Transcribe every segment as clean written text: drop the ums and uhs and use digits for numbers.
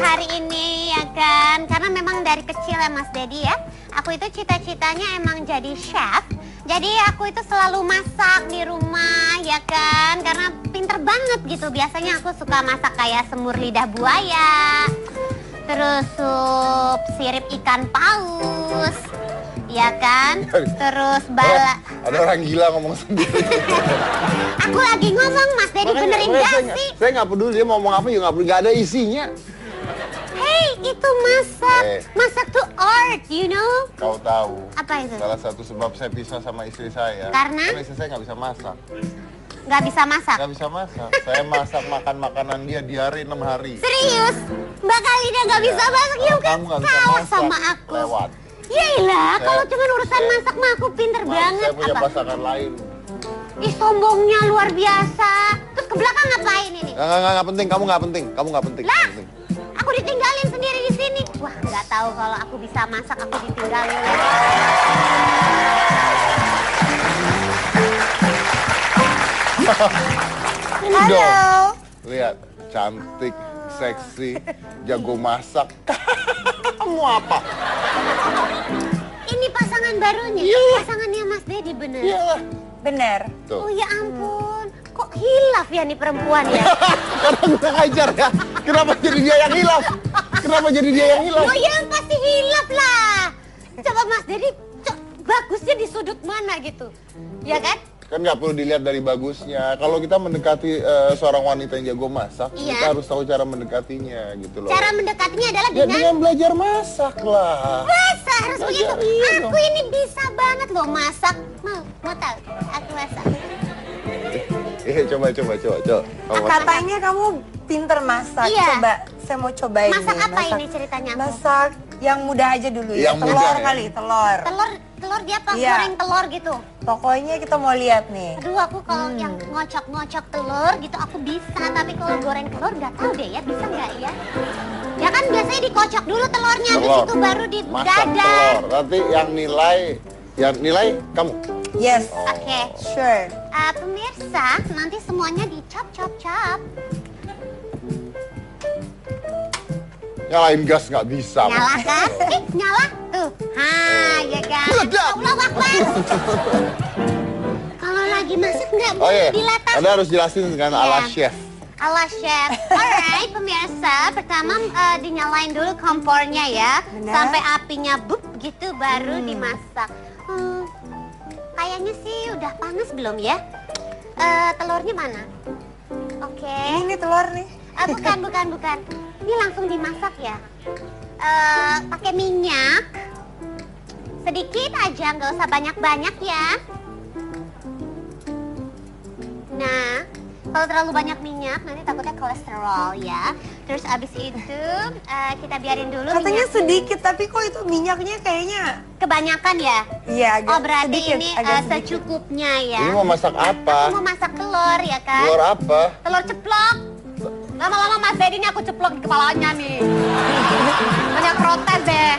hari ini ya kan. Karena memang dari kecil ya Mas Dedi ya. Aku itu cita-citanya emang jadi chef. Jadi aku itu selalu masak di rumah ya kan. Karena pinter banget gitu. Biasanya aku suka masak kayak semur lidah buaya. Terus sup sirip ikan paus. Ya kan. Terus bala. Ada orang gila ngomong sendiri. Aku lagi ngomong Mas Dedi, benerin gak sih? Saya nggak peduli dia mau ngomong apa juga nggak peduli. Nggak ada isinya. Hey, itu masak. Masak tuh art, you know? Kau tahu. Apa itu? Salah satu sebab saya pisah sama istri saya. Karena istri saya nggak bisa masak. Nggak bisa masak? Nggak bisa masak. Saya masak makan makanan dia diare 6 hari. Serius? Mbak Kalina nggak bisa masak? Ya kan kalah sama aku. Lewat. Yaelah, kalau cuma urusan masak mah aku pinter banget. Saya punya pasangan lain. Ih, sombongnya luar biasa. Terus ke belakang ngapain ini? Nggak penting, kamu nggak penting. Kamu nggak penting. Lah, aku ditinggalin sendiri di sini. Wah, nggak tahu kalau aku bisa masak, aku ditinggalin ya. Halo. Lihat, cantik, seksi, jago masak. Kamu apa? Ini pasangan barunya? Iya. Pasangannya Mas Dedi, bener? Iya. Bener. Tuh. Oh ya ampun, kok hilaf ya nih perempuan ya? Karena gue ngajar ya. Kenapa jadi dia yang hilaf? Kenapa jadi dia yang hilaf? Oh ya pasti hilaf lah. Coba Mas Dedi, bagusnya di sudut mana gitu? Ya kan? Kan nggak perlu dilihat dari bagusnya. Kalau kita mendekati seorang wanita yang jago masak, iya, kita harus tahu cara mendekatinya gitu loh. Cara mendekatinya adalah ya, dengan belajar masak lah. Masa harus belajar, begitu? iya Aku dong. ini bisa banget loh masak. Mau tahu? Aku masak. Coba. Katanya kamu pinter masak. Iya. Coba, saya mau cobain Masak nih. apa ini ceritanya aku? Masak yang mudah aja dulu ya. Yang Telur mudah, ya? kali, telur. Telur dia apa? Iya. Goreng telur gitu? Pokoknya kita mau lihat nih. Aduh, aku kalau yang ngocok-ngocok telur gitu aku bisa, tapi kalau goreng telur nggak tahu deh ya, bisa nggak ya? Ya kan biasanya dikocok dulu telurnya, habis itu baru Masak didadar. telur. Nanti yang nilai kamu. Yes. Oke. Sure. Pemirsa, nanti semuanya dicop-cop-cop. Nyalain gas nggak bisa. Nyala kan? Nyala tuh. Ya kan? Meledak. Allah Akbar. Kalau lagi masak nggak boleh dilatasi. Anda harus jelasin dengan ala chef. Ala chef. Alright, pemirsa. Pertama dinyalain dulu kompornya ya. Benar. Sampai apinya bup gitu baru dimasak. Kayaknya sih udah panas belum ya? Telurnya mana? Oke. Ini telur nih. Bukan. Ini langsung dimasak ya. Pakai minyak. Sedikit aja, nggak usah banyak-banyak ya. Nah, kalau terlalu banyak minyak nanti takutnya kolesterol ya. Terus abis itu kita biarin dulu. Katanya minyak. sedikit, tapi kok itu minyaknya kayaknya Kebanyakan ya? iya agak Oh berarti sedikit, ini agak sedikit. secukupnya ya. Ini mau masak apa? Aku mau masak telur ya kan? Telur apa? Telur ceplok. Lama-lama Mas Dedi ini aku ceplok di kepalanya nih. Banyak protes deh.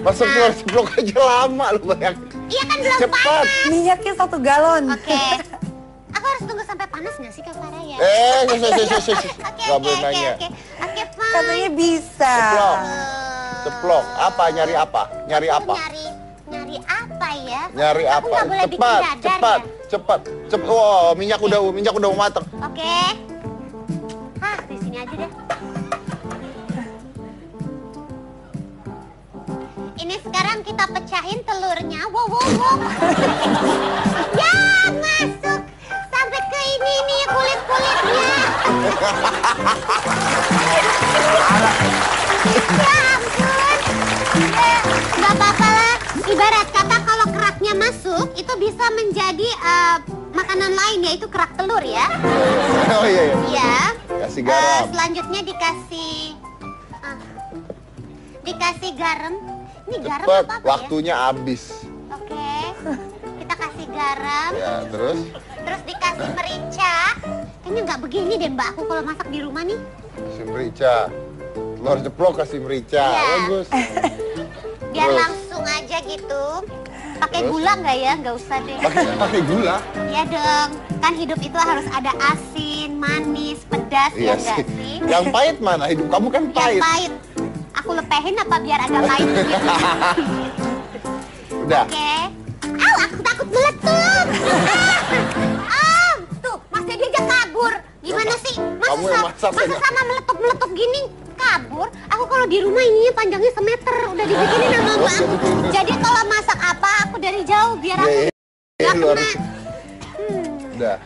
Masak telur ceplok aja lama lu bayangin. Iya kan belum Cepat. panas. Minyaknya 1 galon. Oke. Aku harus tunggu sampai panas nggak sih Kak Farah ya? Gak boleh nanya. Oke, fine. Katanya bisa. Ceplok. Ceplok. Apa? Nyari apa? Nyari apa? Nyari apa ya? Nyari Aku apa? nggak boleh bikin dadar Cepat. Wow, minyak udah mau matang. Oke. Di sini aja deh. Ini sekarang kita pecahin telurnya. Wow. Ya, masuk. Sampai ke ini nih kulit-kulitnya. Ya ampun. Nggak apa-apa lah. Ibarat kata kalau keraknya masuk, itu bisa menjadi makanan lain, yaitu kerak telur ya. Oh iya. Iya. Kasih garam. Selanjutnya dikasih garam. Ini garam Cepet, apa waktunya habis. Oke. Kita kasih garam. Ya, terus? Terus dikasih merica. Kayaknya nggak begini deh Mbak aku kalau masak di rumah nih. Kasih merica. Telur ceplok kasih merica. Iya. Bagus. Biar Terus? langsung aja gitu. Pakai Terus? gula nggak ya? Nggak usah deh. Pakai gula? Ya dong, kan hidup itu harus ada asin, manis, pedas, ya nggak sih? Yang pahit mana? Hidup kamu kan Yang pahit. pahit. Aku lepehin apa biar agak pahit gitu? Udah. Oke. Aw, aku takut meletup. Ah, tuh, Mas Dedi aja kabur. Gimana sih? Kamu yang masak Masa aja. sama meletup-meletup gini kabur? Aku kalau di rumah ininya panjangnya semeter. Udah dibikinin sama mama aku. Jadi kalau masak apa, aku dari jauh biar aku Iya, nggak luar kena. biasa. Udah.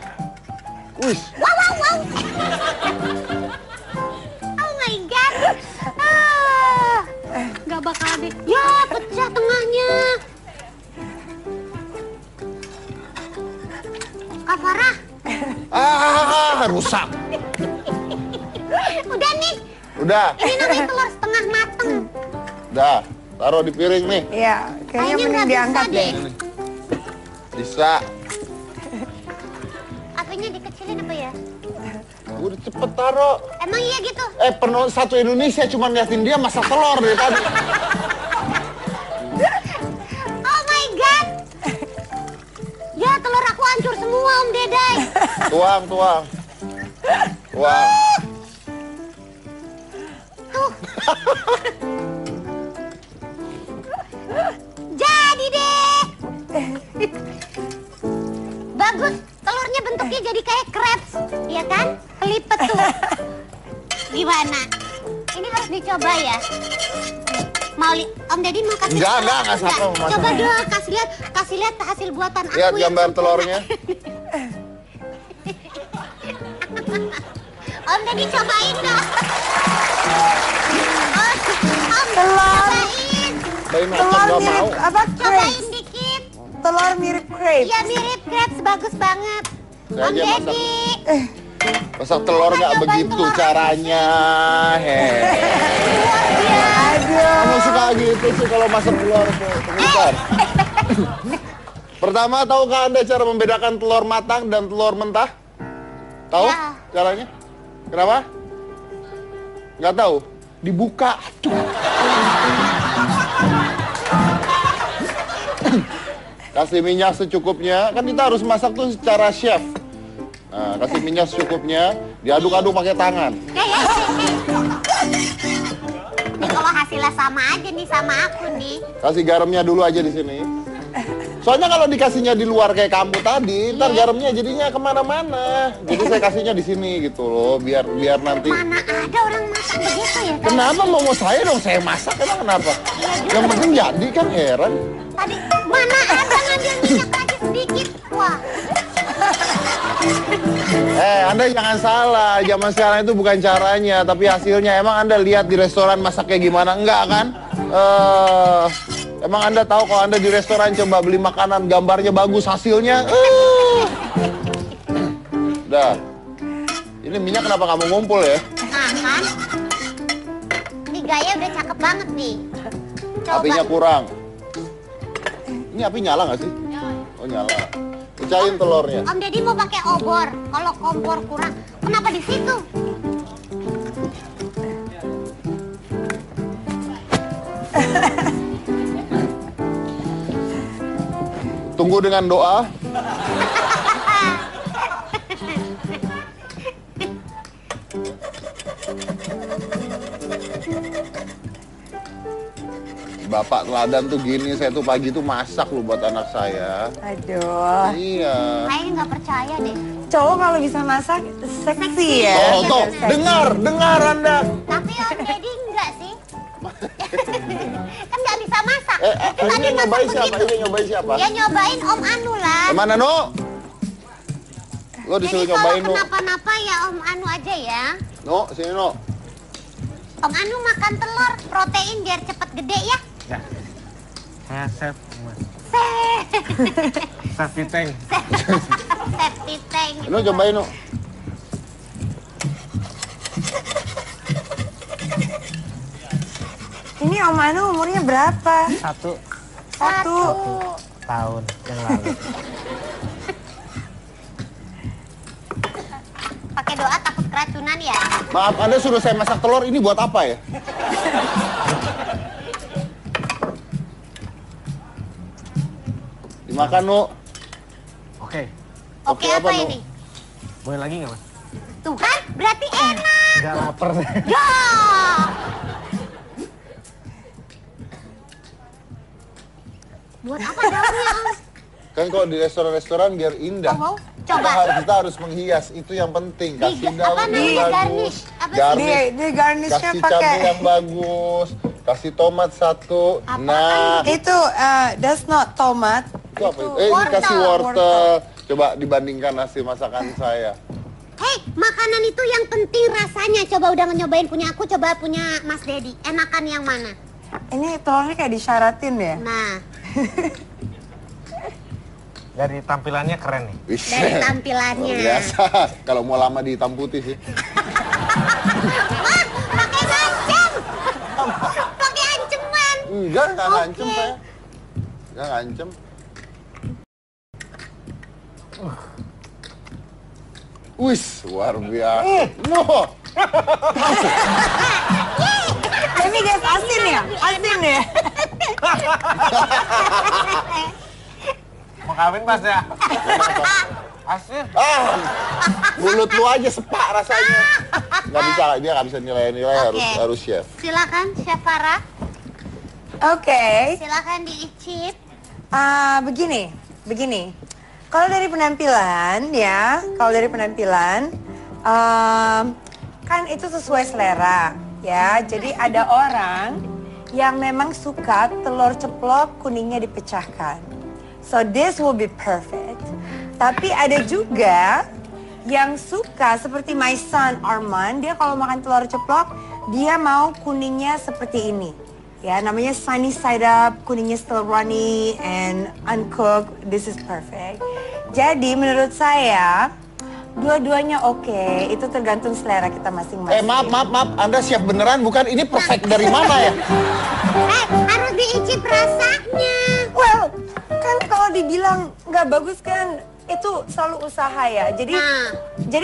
Wih, Wow, wow, wow. Oh my god. Ah, nggak bakal deh. Ya, pecah tengahnya. Kak Farah, rusak. udah nih. Udah, Ini namanya telur setengah mateng. udah. Taruh di piring nih. Iya, kayaknya mending nggak diangkat bisa deh. Bisa. Apinya dikecilin apa ya? Udah cepet taruh. Emang iya gitu? Penonton satu Indonesia cuma liatin dia masak telur dari tadi. Oh my god. Ya, telur aku hancur semua, Om Dedai. Tuang. Tuang. Tuh. Jadi deh. Bagus, telurnya bentuknya jadi kayak crepes, ya kan? Kelipet tuh. Gimana? Ini harus dicoba ya. Om Deddy mau kasih Enggak, siapa mau masak. Coba dong, kasih lihat hasil buatan aku. Lihat yang gambar sempurna. telurnya. Om Deddy cobain dong. Om, Telur. cobain. Bayi masak Telur nggak mirip mau. apa? Cobain Crepes. dikit. Telur mirip crepes. Ya mirip crepes, bagus banget. Saya Om aja masak. Deddy. Masak telur nggak Cobain begitu telur. caranya. Luar biasa. Aduh. Kamu suka gitu sih kalau masak telur bentar. Pertama, tahukah Anda cara membedakan telur matang dan telur mentah? Tahu Ya. caranya? Kenapa? Nggak tahu? Dibuka. Aduh. Kasih minyak secukupnya. Kan kita harus masak tuh secara chef. Nah, kasih minyak secukupnya. Diaduk-aduk pakai tangan. Ini kalau hasilnya sama aja nih sama aku nih. Kasih garamnya dulu aja di sini. Soalnya kalau dikasihnya di luar kayak kamu tadi, ntar garamnya jadinya kemana-mana. Jadi saya kasihnya di sini gitu loh, biar nanti. Mana ada orang masak begitu ya? Kenapa mau saya dong? Saya masak emang kenapa? Yang penting jadi kan heran. Tadi mana ada ngambil minyak lagi sedikit. Wah, Anda jangan salah. Zaman sekarang itu bukan caranya, tapi hasilnya. Emang Anda lihat di restoran masak kayak gimana? Enggak kan? Emang Anda tahu kalau Anda di restoran coba beli makanan gambarnya bagus hasilnya? Udah. Ini minyak kenapa kamu ngumpul ya? nah kan? Ini gaya udah cakep banget nih. Coba. Apinya kurang. Ini api nyala nggak sih? Oh nyala. Pecahin telurnya. Om Deddy mau pakai obor. Kalau kompor kurang, kenapa di situ? Tunggu dengan doa. Bapak teladan tuh gini, saya tuh pagi tuh masak loh buat anak saya. Aduh. Iya. Kayaknya nggak percaya deh. Cowok kalau bisa masak seksi ya. Tuh, Seksi. dengar Anda. Tapi Om Deddy enggak sih. Kan nggak bisa masak. Ini nyobain siapa? Ini nyobain siapa? Ya nyobain Om Anu lah. Mana, No? Lo Jadi disuruh kalau nyobain, No. kenapa-napa ya Om Anu aja ya. No, sini, No. Om Anu makan telur, protein biar cepet gede ya. Ya. Saya chef, Mas. Sep. Chef Iteng. Septic tank. No, cobain, No. Ini Om Anu umurnya berapa? Satu Satu. tahun yang lalu. Pakai doa takut keracunan ya. Maaf, Anda suruh saya masak telur, ini buat apa ya? Makan, Nu. Oke. Oke, Oke, apa apa, Nu? ini? Boleh lagi nggak, Mas? Tuh kan, berarti enak. Nggak lapar. Ya. Buat apa daunnya, Om? Kan kalau di restoran-restoran biar indah. Oh, mau? Coba. Kita harus menghias, itu yang penting. Kasih Di- daun apa yang namanya, bagus. garnish? Apa sih? Di garnishnya Kasih cabai pakai yang bagus. Kasih tomat satu. Apaan Nah, itu that's not tomat. itu apa itu? wortel. Dikasih wortel. Coba dibandingkan hasil masakan saya. Hei, makanan itu yang penting rasanya. Coba udah nyobain punya aku, coba punya Mas Dedi. Enakan yang mana? Ini telurnya kayak disyaratin ya. Nah, Dari tampilannya keren nih. Wih, dari tampilannya. luar biasa. Kalau mau lama di hitam putih sih. Wah, pakai ngancem. Pakai anceman. Enggak Oke. ngancem saya. Enggak ngancem. Wis, luar biasa. No. Ini guys asin ya? Asin ya? Mau kawin, Mas ya? Asin. Mulut lu aja sepak rasanya. Nggak bisa, dia nggak bisa nilai-nilai, Oke. harus chef. Silakan Chef Farah, Oke. silakan diicip. Begini. Kalau dari penampilan ya, kan itu sesuai selera ya. Jadi ada orang yang memang suka telur ceplok kuningnya dipecahkan. So this will be perfect. Tapi ada juga yang suka seperti my son Arman, dia kalau makan telur ceplok dia mau kuningnya seperti ini. Ya, namanya sunny side up, kuningnya still runny and uncooked. This is perfect. Jadi menurut saya dua-duanya oke. Itu tergantung selera kita masing-masing. Maaf. Anda chef beneran bukan? Ini perfect dari mana ya? Harus diicip rasanya. Well, kan kalau dibilang nggak bagus kan itu selalu usaha ya. Jadi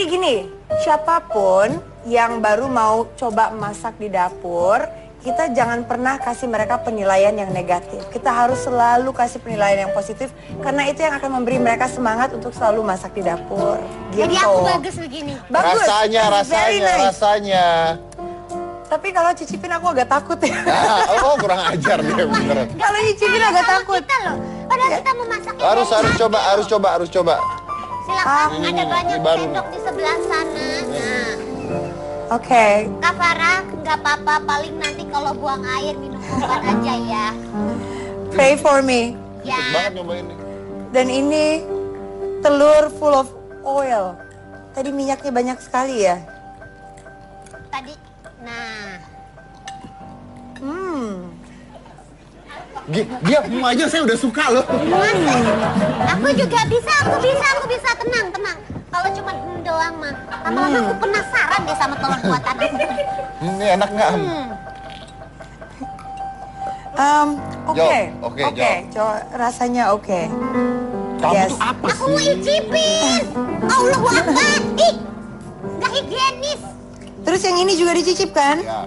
gini, siapapun yang baru mau coba masak di dapur, kita jangan pernah kasih mereka penilaian yang negatif. Kita harus selalu kasih penilaian yang positif karena itu yang akan memberi mereka semangat untuk selalu masak di dapur. Gitu. Jadi aku bagus begini. Bagus. Rasanya, It's very nice. rasanya. Tapi kalau cicipin aku agak takut ya. Oh, kurang ajar dia beneran. Kalau nyicipin agak Sama takut. kita loh. Padahal kita mau masak yang Harus dari coba. Silakan, Ini ada banyak baru. sendok di sebelah sana. Nah, Oke. Kak Farah, nggak apa-apa. Paling nanti kalau buang air minum obat aja ya. Pray for me. Ya. Asik banget nyobain nih. Dan ini telur full of oil. Tadi minyaknya banyak sekali ya. Tadi, nah. Dia aja saya udah suka loh. Aku juga bisa, aku bisa. Tenang. Kalau cuma doang mah. Lama-lama aku penasaran deh sama telur buatan aku. Ini enak nggak? Oke. Jo. Jo, rasanya oke. Kamu Yes. tuh apa Aku mau sih? icipin. Allahu Akbar. Ih, nggak higienis. Terus yang ini juga dicicip kan? Ya.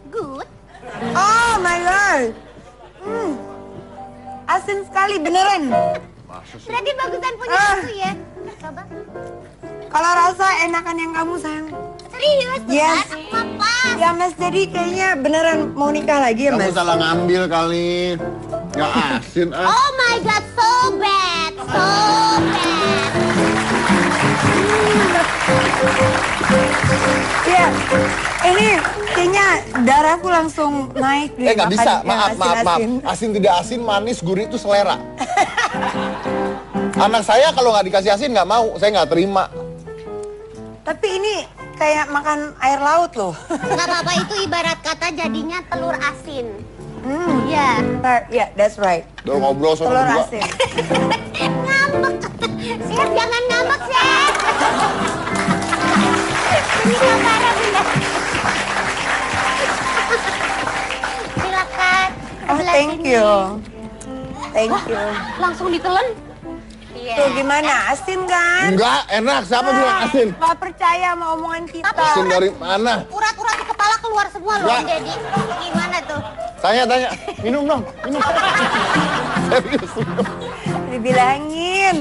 Good. Oh my god. Asin sekali beneran. Berarti bagusan punya aku ya. Coba. Kalau rasa enakan yang kamu sayang. Serius, Yes. benar? Apa? Ya Mas, jadi kayaknya beneran mau nikah lagi ya Kamu Mas? salah ngambil kali. Nggak asin ah. Oh my god, so bad. Iya. Ini kayaknya darahku langsung naik deh. Nggak bisa. makan yang Maaf. asin-asin. Asin tidak asin, manis, gurih itu selera. Anak saya kalau nggak dikasih asin nggak mau. Saya nggak terima. Tapi ini kayak makan air laut loh. Nggak apa-apa, itu ibarat kata jadinya telur asin. Ya. Yeah, that's right. Udah ngobrol sama Telur berdua. asin. Ngambek. Chef, jangan ngambek, Chef. Ini Kak benar. Silakan. Oh, Sebelah thank sini. you. Thank you. Langsung ditelan. Iya. Tuh gimana? Asin kan? Enggak, enak. Siapa bilang asin? Gak percaya sama omongan kita. Asin dari mana? Urat-urat di kepala keluar semua loh, Nggak. Om Deddy. Gimana tuh? Tanya. Minum dong, minum. Serius, minum. Dibilangin.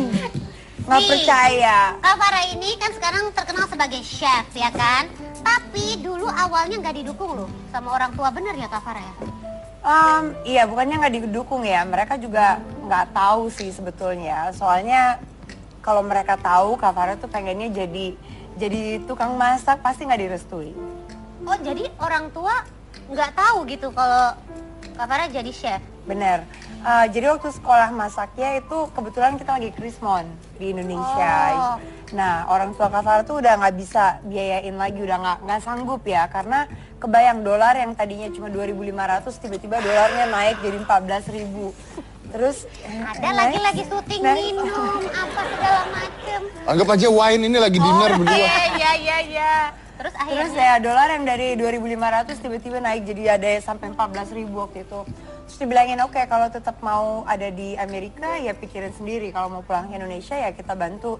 Nggak Nih, percaya. Kak Farah ini kan sekarang terkenal sebagai chef ya kan? Tapi dulu awalnya nggak didukung loh sama orang tua, bener ya Kak Farah ya? Iya, bukannya nggak didukung ya. Mereka juga nggak tahu sih sebetulnya. Soalnya kalau mereka tahu Kak Farah tuh pengennya jadi tukang masak, pasti nggak direstui. Oh jadi orang tua nggak tahu gitu kalau Kak Farah jadi chef? Bener. Jadi waktu sekolah masaknya itu kebetulan kita lagi Krismon di Indonesia. Oh. Nah, orang tua Kak Farah tuh udah nggak bisa biayain lagi, udah nggak sanggup ya, karena kebayang dolar yang tadinya cuma 2.500 tiba-tiba dolarnya naik jadi 14.000. Terus Ada lagi syuting minum apa segala macem. Anggap aja wine ini lagi dinner berdua. Iya. Terus Terus akhirnya ya dolar yang dari 2.500 tiba-tiba naik jadi ada sampai 14.000 waktu itu. Terus dibilangin oke, kalau tetap mau ada di Amerika ya pikirin sendiri. Kalau mau pulang ke Indonesia ya kita bantu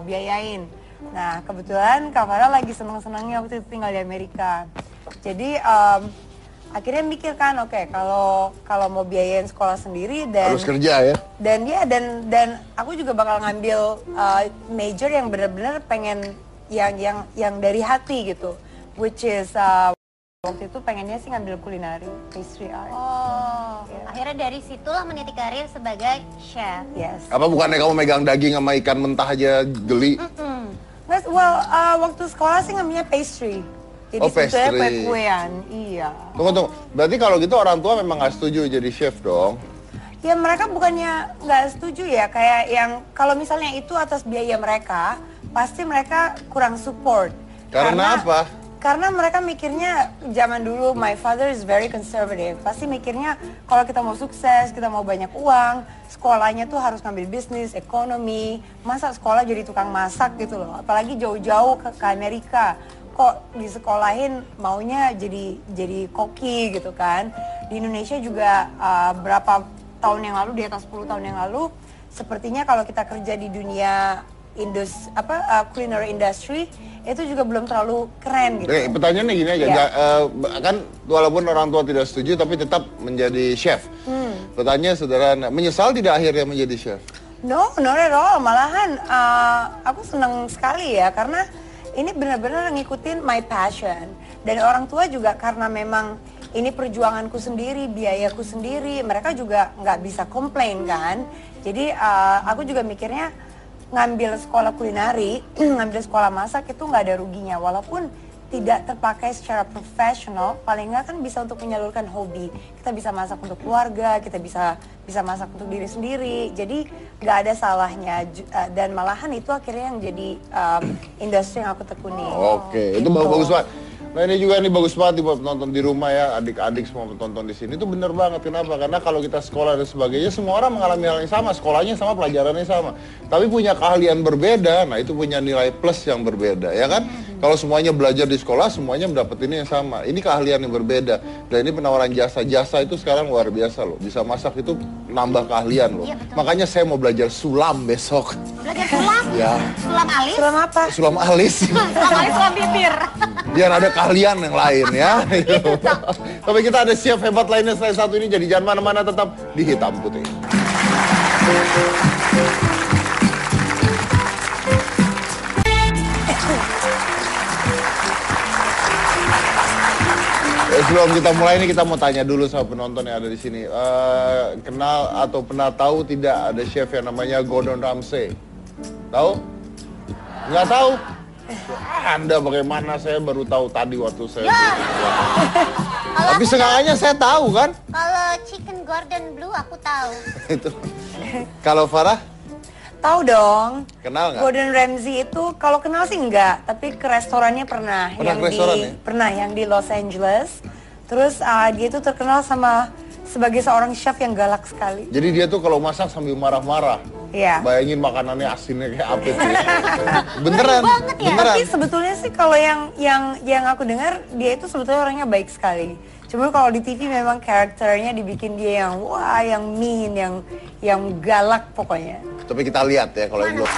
biayain. Nah kebetulan Kak Farah lagi seneng-senengnya waktu itu tinggal di Amerika. Jadi akhirnya mikir kan oke, kalau mau biayain sekolah sendiri dan Harus kerja ya. dan aku juga bakal ngambil major yang benar-benar pengen yang dari hati gitu, which is waktu itu pengennya sih ngambil kulinari, pastry art. Oh, Ya. akhirnya dari situlah meniti karir sebagai chef. Yes. Apa bukannya kamu megang daging sama ikan mentah aja geli? Waktu sekolah sih ngambilnya pastry. Jadi Oh, sebetulnya pastry. kue-kuean, iya. Tunggu. Berarti kalau gitu orang tua memang nggak setuju jadi chef dong? Ya mereka bukannya nggak setuju ya, kayak yang kalau misalnya itu atas biaya mereka, pasti mereka kurang support. Karena apa? Karena mereka mikirnya zaman dulu my father is very conservative. Pasti mikirnya kalau kita mau sukses, kita mau banyak uang, sekolahnya tuh harus ngambil bisnis, ekonomi. Masa sekolah jadi tukang masak gitu loh. Apalagi jauh-jauh ke Amerika. Kok disekolahin maunya jadi koki gitu kan. Di Indonesia juga berapa tahun yang lalu, di atas 10 tahun yang lalu, sepertinya kalau kita kerja di dunia culinary industry itu juga belum terlalu keren gitu. Pertanyaannya gini aja, Ya. kan walaupun orang tua tidak setuju tapi tetap menjadi chef. Pertanyaan sederhana, menyesal tidak akhirnya menjadi chef? No, not at all. Malahan aku senang sekali ya karena ini benar-benar ngikutin my passion. Dan orang tua juga karena memang ini perjuanganku sendiri, biayaku sendiri, mereka juga nggak bisa komplain kan. Jadi aku juga mikirnya ngambil sekolah kulinari, ngambil sekolah masak itu nggak ada ruginya. Walaupun tidak terpakai secara profesional, paling nggak kan bisa untuk menyalurkan hobi. Kita bisa masak untuk keluarga, kita bisa masak untuk diri sendiri. Jadi nggak ada salahnya. Dan malahan itu akhirnya yang jadi industri yang aku tekuni. Oke, itu bagus banget. Nah ini juga bagus banget buat penonton di rumah ya, adik-adik semua penonton di sini itu bener banget. Kenapa? Karena kalau kita sekolah dan sebagainya, semua orang mengalami hal yang sama, sekolahnya sama, pelajarannya sama. Tapi punya keahlian berbeda, nah itu punya nilai plus yang berbeda, ya kan? Kalau semuanya belajar di sekolah, semuanya mendapat ini yang sama. Ini keahlian yang berbeda. Dan ini penawaran jasa itu sekarang luar biasa loh. Bisa masak itu nambah keahlian loh. Iya, betul. Makanya saya mau belajar sulam besok. Belajar sulam? Ya, Sulam alis? Sulam apa? sulam alis. Sulam alis, sulam bibir. Biar ada keahlian yang lain ya. Tapi kita ada chef hebat lainnya selain satu ini, jadi jangan mana-mana, tetap di Hitam Putih. Sebelum kita mulai ini kita mau tanya dulu sama penonton yang ada di sini. Kenal atau pernah tahu tidak ada chef yang namanya Gordon Ramsay? Tahu? Nggak tahu? Anda bagaimana, saya baru tahu tadi waktu saya Tapi sengaja saya tahu kan? Kalau chicken Gordon Blue aku tahu. Itu. Kalau Farah, Tahu dong. kenal nggak? Gordon Ramsay itu kalau kenal sih enggak, tapi ke restorannya pernah. Pernah ke restoran ya? Pernah yang di Los Angeles. Terus dia itu terkenal sebagai seorang chef yang galak sekali. Jadi dia tuh kalau masak sambil marah-marah. Iya. Bayangin makanannya asinnya kayak apa sih? Beneran, banget ya. beneran. Tapi sebetulnya sih kalau yang aku dengar dia itu sebetulnya orangnya baik sekali. Cuma kalau di TV memang karakternya dibikin dia yang wah, yang mean, yang galak pokoknya. Tapi kita lihat ya kalau yang belum.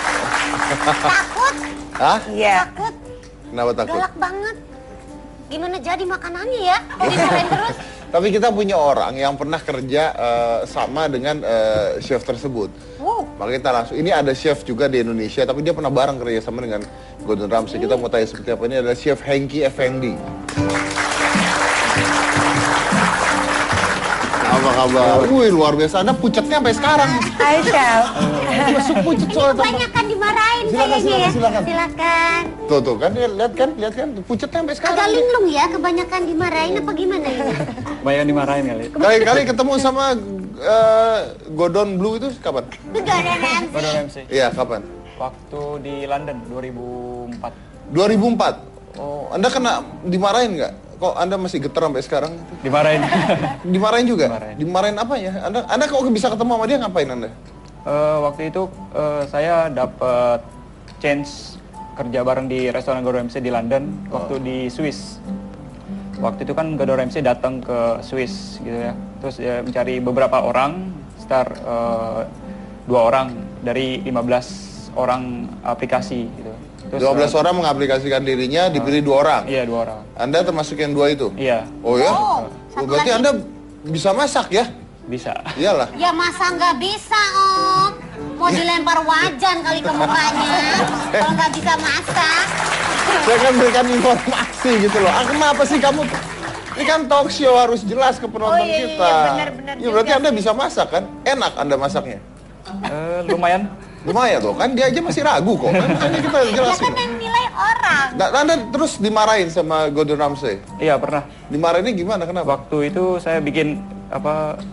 Takut, Hah? Iya. Kenapa takut? galak banget. Gimana jadi makanannya ya? Kok disalahin terus? Tapi kita punya orang yang pernah kerja sama dengan chef tersebut. Maka kita langsung, ini ada chef juga di Indonesia, tapi dia pernah bareng kerja sama dengan Gordon Ramsay. Kita mau tanya seperti apa. Ini adalah Chef Hengki Effendi. Apa kabar? Wih, luar biasa. Anda pucetnya sampai sekarang. Hai Chef. Masuk pucet soalnya. Kebanyakan dimarahin kayaknya ya. Silakan. Tuh kan, lihat kan, pucetnya sampai sekarang. Agak linglung ya, kebanyakan dimarahin apa gimana ini? Banyak dimarahin kali. Kali-kali ketemu sama Gordon Blue itu kapan? Gordon Ramsay. Iya, kapan? Waktu di London 2004. 2004. Oh, Anda kena dimarahin nggak? Kok Anda masih getar sampai sekarang? Dimarahin. Dimarahin juga? Dimarahin. Dimarahin apa ya? Anda kok bisa ketemu sama dia, ngapain Anda? Waktu itu saya dapat chance kerja bareng di restoran Gordon Ramsay di London waktu di Swiss. Waktu itu kan Gordon Ramsay datang ke Swiss gitu ya. Terus dia mencari beberapa orang, sekitar 2 orang dari 15 orang aplikasi gitu. Terus, 12 orang mengaplikasikan dirinya, dipilih 2 orang. Iya, 2 orang. Anda termasuk yang 2 itu? Iya, Oh ya? satu Berarti lagi. Anda bisa masak ya? bisa. Iyalah. Ya masa nggak bisa Om? Mau dilempar wajan kali ke mukanya kalau nggak bisa masak. Saya kan berikan informasi gitu loh. Kenapa sih kamu? Ini kan talk show, harus jelas ke penonton iya, kita. benar-benar Ya berarti juga Anda bisa masak kan? Enak Anda masaknya? Lumayan. Lumayan tuh kan, dia aja masih ragu kok. Kan makanya kita Ya jelasin. kan yang nilai orang. Nah, Anda terus dimarahin sama Gordon Ramsay? Iya, pernah. Dimarahinnya gimana? Kenapa? Waktu itu saya bikin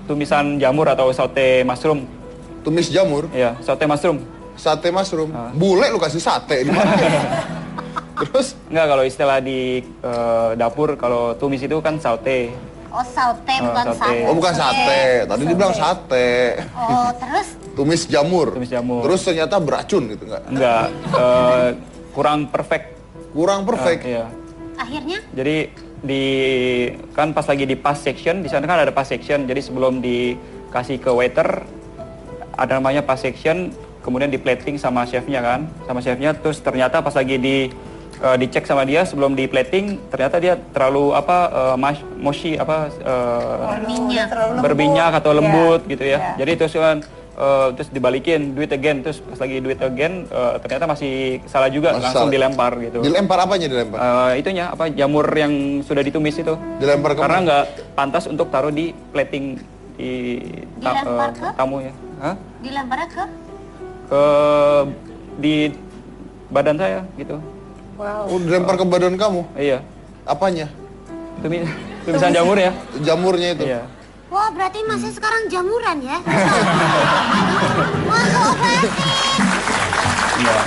tumisan jamur atau saute mushroom. Tumis jamur, Iya, saute mushroom. sate mushroom. Bule lu kasih sate di mana? Terus Enggak, kalau istilah di dapur, kalau tumis itu kan saute. Oh saute bukan saute. sate. oh bukan sate. Tadi dibilang sate. Oh terus Tumis jamur. Tumis jamur. Terus ternyata beracun gitu enggak? Enggak, kurang perfect. Kurang perfect. Iya. akhirnya Jadi kan pas lagi di pass section, di sana kan ada pass section. Jadi sebelum dikasih ke waiter, ada namanya pass section, kemudian di plating sama chefnya kan, terus ternyata pas lagi dicek sama dia sebelum di plating, ternyata dia terlalu mushy minyak. berminyak atau lembut Iya, gitu ya. iya. Jadi terus kan terus dibalikin, do it again, terus pas lagi do it again ternyata masih salah juga, Masih langsung salah. dilempar gitu. Dilempar apanya dilempar? Itunya jamur yang sudah ditumis itu. Dilempar ke Karena mana? nggak pantas untuk taruh di plating di Dilempar ke? tamunya. Hah? Dilemparnya ke Ke di badan saya gitu. Wow. Oh, dilempar ke badan kamu? Iya. Apanya? Tumisan jamur ya. Jamurnya itu? Iya. wah berarti masih sekarang jamuran ya. Wah operasi. Iya.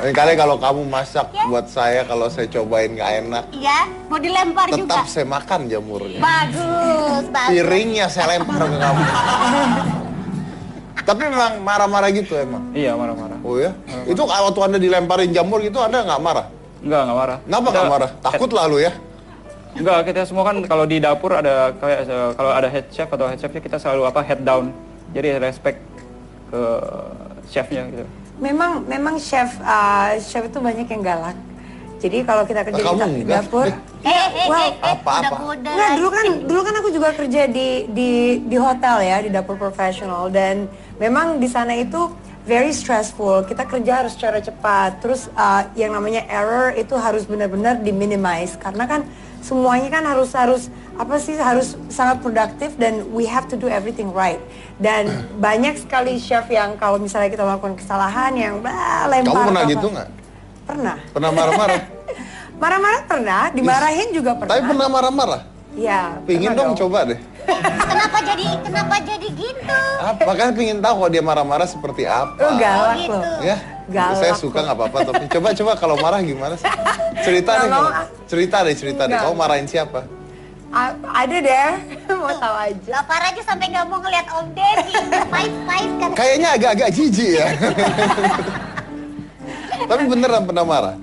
Lain kali kalau kamu masak buat saya, kalau saya cobain nggak enak, Iya mau dilempar juga. tetap saya makan jamurnya. Bagus bagus. Piringnya saya lempar ke kamu. Tapi memang marah-marah gitu emang? Iya, marah-marah. Oh ya? Itu waktu Anda dilemparin jamur gitu, Anda nggak marah? Nggak marah. Kenapa nggak marah? Takut lah lu ya? Enggak, kita semua kan kalau di dapur ada kayak kalau ada head chef atau head chefnya, kita selalu head down. Jadi respect ke chefnya gitu. Memang chef itu banyak yang galak. Jadi kalau kita kerja Kamu di enggak? dapur, Apa-apa? Nah, dulu kan aku juga kerja di hotel ya, di dapur profesional, dan memang di sana itu very stressful. Kita kerja harus secara cepat. Terus yang namanya error itu harus benar-benar diminimize, karena kan semuanya kan harus sangat produktif, dan we have to do everything right. Dan banyak sekali chef yang kalau misalnya kita melakukan kesalahan yang lempar. Kamu pernah apa. gitu nggak? Pernah. Pernah marah-marah? Marah-marah pernah, dimarahin juga pernah. Tapi pernah marah-marah? Iya. Pingin pernah dong coba deh. Kenapa jadi gitu? Makanya pingin tahu kalau dia marah-marah seperti apa. Lu galak gitu. loh. Ya, Galak saya suka nggak apa-apa, tapi coba kalau marah gimana sih? Cerita deh, Nggak mau, cerita deh. Nggak. Kamu marahin siapa? Ada deh, mau tahu aja. Lapar aja sampai nggak mau ngeliat Om Deddy. Five kan. Kayaknya agak-agak jijik ya. Tapi beneran pernah marah?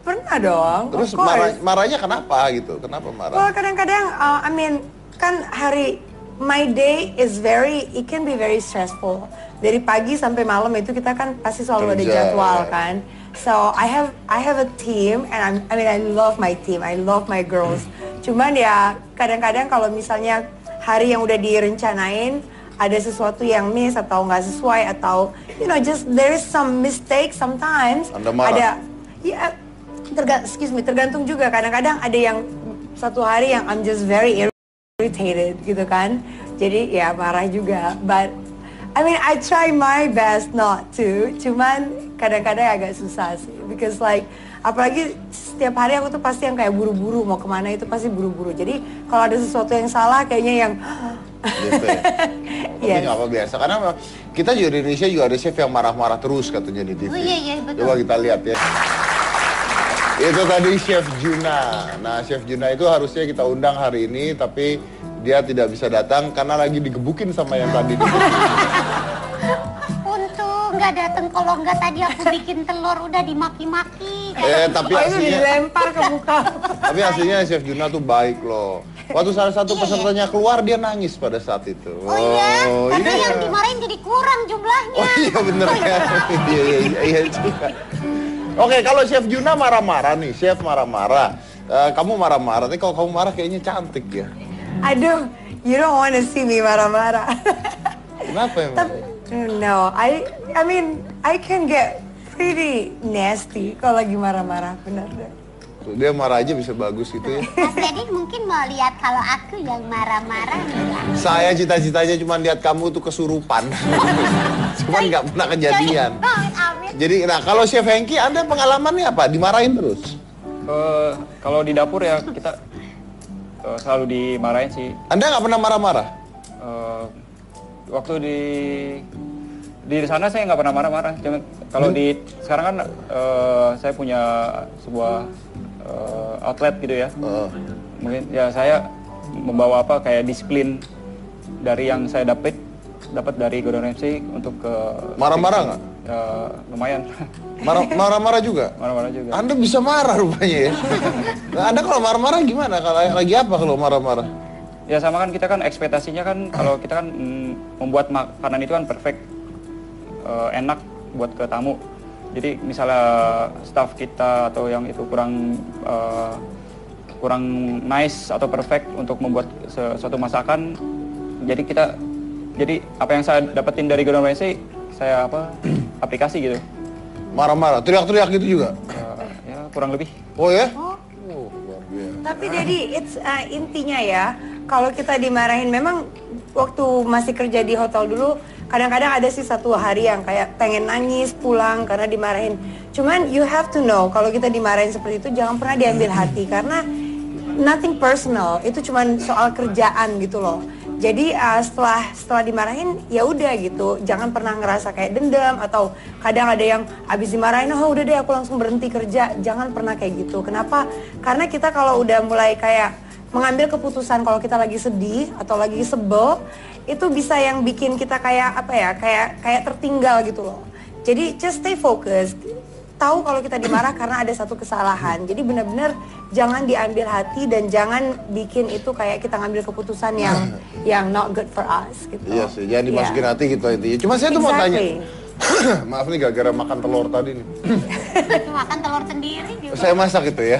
Pernah dong. Terus of course. marahnya kenapa gitu? Kenapa marah? Well, kadang-kadang, kan my day is it can be very stressful. Dari pagi sampai malam itu kita kan pasti selalu ada Kerja, jadwal ya. kan. So I have a team, and I love my team. I love my girls. Cuman ya kadang-kadang kalau misalnya hari yang udah direncanain ada sesuatu yang miss atau nggak sesuai atau just there is some mistake sometimes. Anda marah? Ada ya tergantung juga. Kadang-kadang ada yang satu hari yang I'm just very irritated gitu kan. Jadi ya marah juga. But I mean I try my best not to. Cuman kadang-kadang agak susah sih. Because like apalagi setiap hari aku tuh pasti yang kayak buru-buru mau kemana itu pasti buru-buru. Jadi kalau ada sesuatu yang salah kayaknya yang gitu ya. Tapi nggak apa biasa karena kita juga di Indonesia juga ada chef yang marah-marah terus katanya di TV. Oh iya betul. Coba kita lihat ya. Itu tadi Chef Juna. Nah, Chef Juna itu harusnya kita undang hari ini tapi dia tidak bisa datang karena lagi digebukin sama yang tadi. Untung nggak datang, kalau nggak tadi aku bikin telur udah dimaki-maki. Tapi itu aslinya dilempar ke muka. tapi aslinya Chef Juna tuh baik loh. Waktu salah satu pesertanya keluar dia nangis pada saat itu. Oh iya, karena iya. yang dimarahin jadi kurang jumlahnya. Oh iya bener kan? Iya juga. Oke, kalau Chef Juna marah-marah nih, Chef marah-marah. Kamu marah-marah, tapi kalau kamu marah kayaknya cantik ya. Aduh, you don't want to see me marah-marah. Kenapa emang? No, I mean I can get pretty nasty kalau lagi marah-marah, bener deh. Tuh, dia marah aja bisa bagus gitu ya. Mas Dedi mungkin mau lihat kalau aku yang marah-marah enggak? Saya cita-citanya cuma lihat kamu tuh kesurupan. Cuman nggak pernah kejadian. Amin. Jadi, nah kalau Chef Hengki, Anda pengalamannya apa? Dimarahin terus? Kalau di dapur ya kita selalu dimarahin sih. Anda nggak pernah marah-marah? Waktu di sana saya nggak pernah marah-marah. Cuma kalau di sekarang kan saya punya sebuah outlet gitu ya. Mungkin ya saya membawa apa kayak disiplin dari yang saya dapat dari Gordon Ramsay untuk ke Marah-marah nggak? Lumayan. Marah-marah juga? Marah-marah juga. Anda bisa marah rupanya ya. Nah, Anda kalau marah-marah gimana? Kalau lagi apa kalau marah-marah? Ya sama kan kita kan ekspektasinya kan kalau kita kan membuat makanan itu kan perfect, enak buat ke tamu. Jadi misalnya staff kita atau yang itu kurang nice atau perfect untuk membuat suatu masakan, jadi apa yang saya dapetin dari Gordon Ramsay saya aplikasi gitu. Marah-marah, teriak-teriak gitu juga? Ya kurang lebih. Oh ya? Tapi Dedi, intinya ya, kalau kita dimarahin memang waktu masih kerja di hotel dulu, kadang-kadang ada sih satu hari yang kayak pengen nangis pulang karena dimarahin. Cuman you have to know, kalau kita dimarahin seperti itu jangan pernah diambil hati karena nothing personal, itu cuman soal kerjaan gitu loh. Jadi setelah dimarahin ya udah gitu, jangan pernah ngerasa kayak dendam atau kadang ada yang abis dimarahin oh udah deh aku langsung berhenti kerja, jangan pernah kayak gitu. Kenapa? Karena kita kalau udah mulai kayak mengambil keputusan kalau kita lagi sedih atau lagi sebel, itu bisa yang bikin kita kayak kayak tertinggal gitu loh. Jadi just stay focused. Tahu kalau kita dimarah karena ada satu kesalahan. Jadi benar-benar jangan diambil hati dan jangan bikin itu kayak kita ngambil keputusan yang not good for us gitu. Iya sih, jangan dimasukin hati gitu intinya. Cuma saya tuh mau tanya. Maaf nih gara-gara makan telur tadi nih. Makan telur sendiri juga. Saya masak itu ya.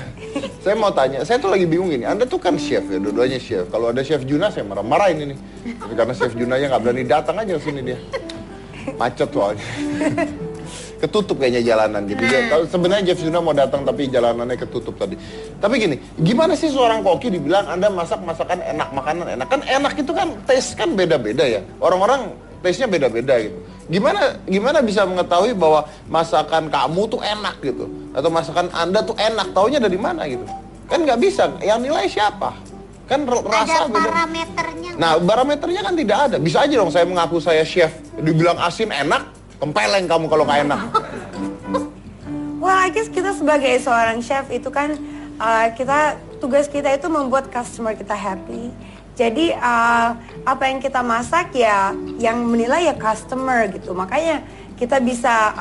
Saya mau tanya, saya tuh lagi bingung ini. Anda tuh kan chef ya, dua-duanya chef. Kalau ada Chef Juna saya marah-marahin ini. Tapi karena Chef Junanya nggak berani datang aja ke sini dia. Macet soalnya. Ketutup kayaknya jalanan. Jadi sebenarnya Chef Juna mau datang tapi jalanannya ketutup tadi. Tapi gini, gimana sih seorang koki dibilang Anda masak masakan enak, makanan enak? Kan enak itu kan taste kan beda-beda ya. Orang-orang taste-nya beda-beda gitu. Gimana bisa mengetahui bahwa masakan kamu tuh enak gitu? Atau masakan Anda tuh enak, taunya dari mana gitu? Kan nggak bisa, yang nilai siapa? Kan rasa ada beda. parameternya. Nah, parameternya kan tidak ada. Bisa aja dong saya mengaku saya chef, dibilang asin enak, tempeleng kamu kalau nggak enak. Well, I guess kita sebagai seorang chef itu kan tugas kita itu membuat customer kita happy. Jadi apa yang kita masak ya yang menilai ya customer gitu. Makanya kita bisa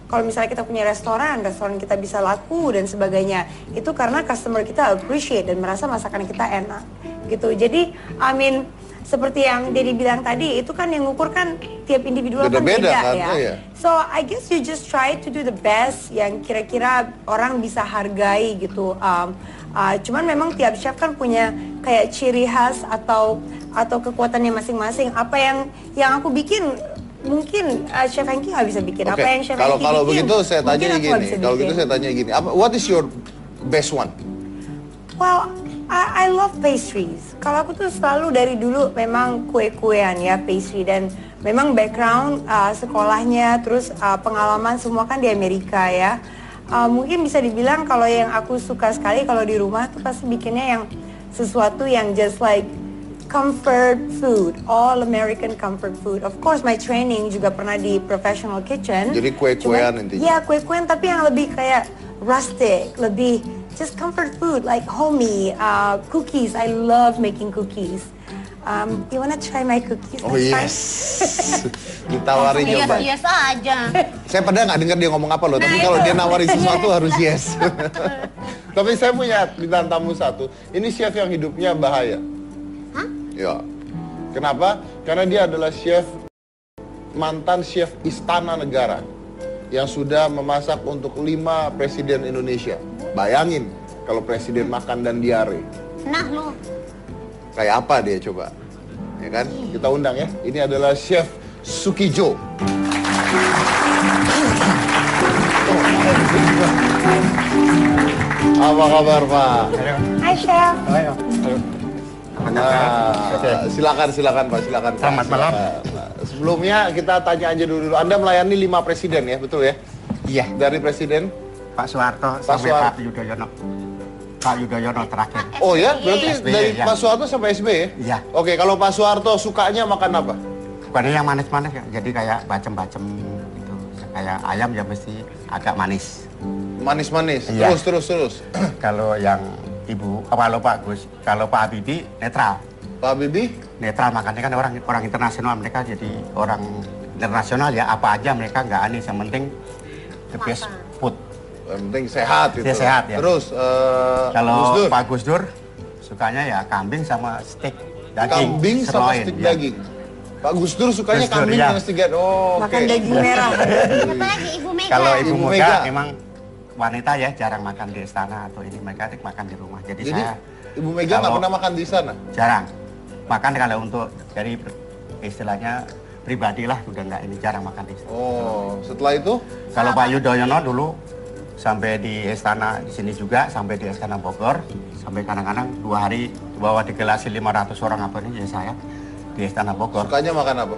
kalau misalnya kita punya restoran kita bisa laku dan sebagainya. Itu karena customer kita appreciate dan merasa masakan kita enak gitu. Jadi I mean seperti yang Dedi bilang tadi, itu kan yang ngukur kan tiap individu kan Beda-beda beda kan, ya. iya. So I guess you just try to do the best yang kira-kira orang bisa hargai gitu. Cuman memang tiap chef kan punya kayak ciri khas atau kekuatannya masing-masing. Apa yang aku bikin mungkin Chef Hengki nggak bisa bikin. Oke, Apa yang Chef Hengki kalau bikin, begitu saya mungkin tanya aku nggak gini. bisa Kalau bikin. gitu saya tanya gini. What is your best one? Well, I love pastries. Kalau aku tuh selalu dari dulu memang kue-kuean ya, pastry, dan memang background sekolahnya, terus pengalaman semua kan di Amerika ya. Mungkin bisa dibilang kalau yang aku suka sekali kalau di rumah tuh pasti bikinnya yang sesuatu yang just like comfort food, all American comfort food. Of course, my training juga pernah di professional kitchen. Jadi kue-kuean intinya. Iya, kue-kuean tapi yang lebih kayak rustic, lebih just comfort food like homey, cookies. I love making cookies. You wanna try my cookies Oh next time? yes. Ditawarin coba. Yes aja. Saya padahal nggak dengar dia ngomong apa loh, tapi kalau dia nawarin sesuatu harus yes. Tapi saya punya bintang tamu satu. Ini chef yang hidupnya bahaya. Hah? Ya. Kenapa? Karena dia adalah mantan chef Istana Negara yang sudah memasak untuk 5 presiden Indonesia. Bayangin kalau presiden makan dan diare. Nah lu. Kayak apa dia coba? Ya kan? Kita undang ya. Ini adalah Chef Sukijo. Apa kabar Pak? Hai Chef. Nah, silakan Pak, silakan. Pak. Selamat malam. Nah, sebelumnya kita tanya aja dulu. Anda melayani 5 presiden ya, betul ya? Iya. Dari presiden? Pak Soeharto Pak sampai Soeharto. Pak Yudhoyono. Pak Yudhoyono terakhir. Oh ya, berarti SBY, dari ya. Pak Soeharto sampai SBY ya? Iya. Oke, kalau Pak Soeharto sukanya makan apa? Bukannya yang manis-manis ya, jadi kayak bacem-bacem gitu. Kayak ayam ya mesti agak manis. Manis-manis. Iya. Terus. Kalau yang Ibu, kalau Pak Gus, kalau Pak Habibie netral. Pak Habibie? Netral makannya kan orang internasional, mereka jadi orang internasional ya, apa aja mereka nggak aneh, yang penting the best food. Yang penting sehat itu. Dia sehat, ya. Terus Kalau Gus Dur? Pak Gus Dur sukanya ya kambing sama steak daging. Kambing sama sirloin, stik ya. daging. Pak Gus Dur sukanya Gus Dur, kambing iya. sama stik daging. Oh, Makan oke. daging merah. Siapa lagi? Ibu Mega. Kalau Ibu Ibu Mega Mega. emang wanita ya, jarang makan di istana atau ini, mereka makan di rumah. Jadi Jadi saya Ibu Mega nggak kalau- pernah makan di sana? jarang makan kalau untuk dari istilahnya pribadi lah, udah nggak ini, jarang makan di istana. Oh, setelah itu? Kalau Pak Yudhoyono dulu sampai di istana di sini juga, sampai di istana Bogor, sampai kadang-kadang 2 hari bawa delegasi 500 orang apa ini ya saya di istana Bogor. Sukanya makan apa?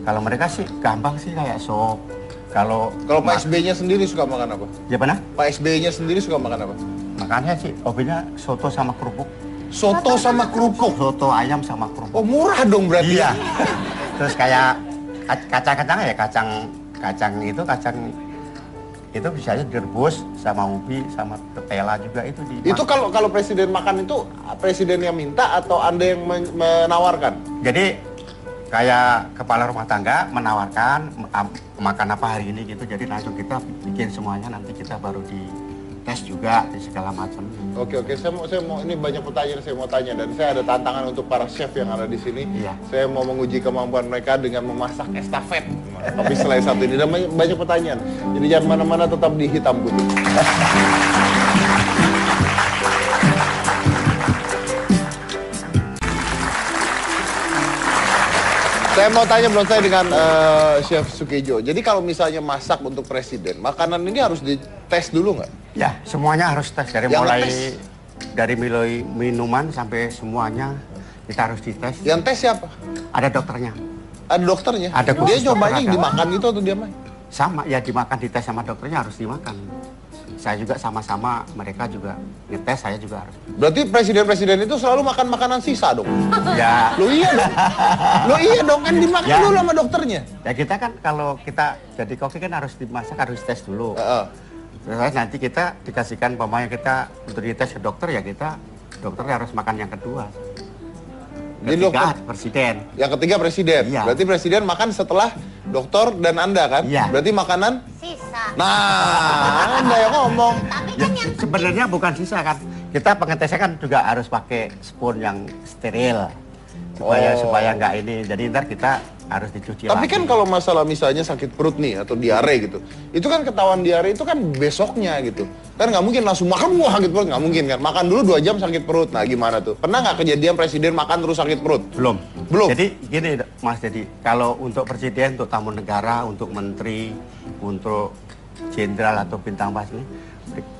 Kalau mereka sih gampang sih kayak sop. Kalau Pak SBY-nya sendiri suka makan apa? ya mana? Pak SBY-nya sendiri suka makan apa? Makannya sih hobinya soto sama kerupuk. Soto sama kerupuk. Soto ayam sama kerupuk. Oh, murah dong berarti. Iya. Terus kayak kacang-kacang ya, kacang itu bisa direbus sama ubi sama tetela juga itu di. Itu kalau presiden makan itu presiden yang minta atau Anda yang menawarkan? Jadi kayak kepala rumah tangga menawarkan makan apa hari ini gitu, jadi langsung kita bikin semuanya, nanti kita baru di tes juga di segala macam. Oke, saya mau ini banyak pertanyaan saya mau tanya, dan saya ada tantangan untuk para chef yang ada di sini. Iya. Saya mau menguji kemampuan mereka dengan memasak estafet. Tapi selain satu ini dan banyak pertanyaan. Jadi jangan mana-mana, tetap di Hitam Putih. Saya mau tanya belum saya dengan Chef Sukijo. Jadi kalau misalnya masak untuk presiden, makanan ini harus dites dulu nggak? Ya, semuanya harus tes dari Yang mulai ngetes? dari mulai minuman sampai semuanya kita harus dites. Yang tes siapa? Ada dokternya. Ada dokternya? Ada Dia khusus cobanya dokter, ada. dimakan gitu atau dia main? Sama ya, dimakan, dites sama dokternya, harus dimakan. Saya juga sama-sama, mereka juga ngetes, saya juga harus. Berarti presiden-presiden itu selalu makan makanan sisa dong? Ya, Lo iya dong? Lo iya dong, kan dimakan Ya. dulu sama dokternya? ya kita kan kalau kita jadi koki kan harus dimasak, harus tes dulu. Heeh. Terus nanti kita dikasihkan pemain kita untuk dites ke dokter, ya kita dokternya harus makan yang kedua. Jadi Ketiga dokter- presiden. Yang ketiga presiden. Iya. Berarti presiden makan setelah dokter dan Anda kan? Iya. Berarti makanan? Sisa. Nah, Anda yang ngomong. Tapi Ya, kan yang sebenarnya bukan sisa kan. Kita pengetesnya kan juga harus pakai spoon yang steril. supaya nggak ini. Jadi ntar kita harus dicuci Tapi lagi. kan kalau masalah misalnya sakit perut nih atau diare gitu, itu kan ketahuan diare itu kan besoknya gitu. Kan nggak mungkin langsung makan wah sakit perut, nggak mungkin kan. Makan dulu 2 jam sakit perut. Nah gimana tuh? Pernah nggak kejadian presiden makan terus sakit perut? Belum. Belum? Jadi gini Mas, jadi kalau untuk presiden, untuk tamu negara, untuk menteri, untuk jenderal atau bintang pas ini,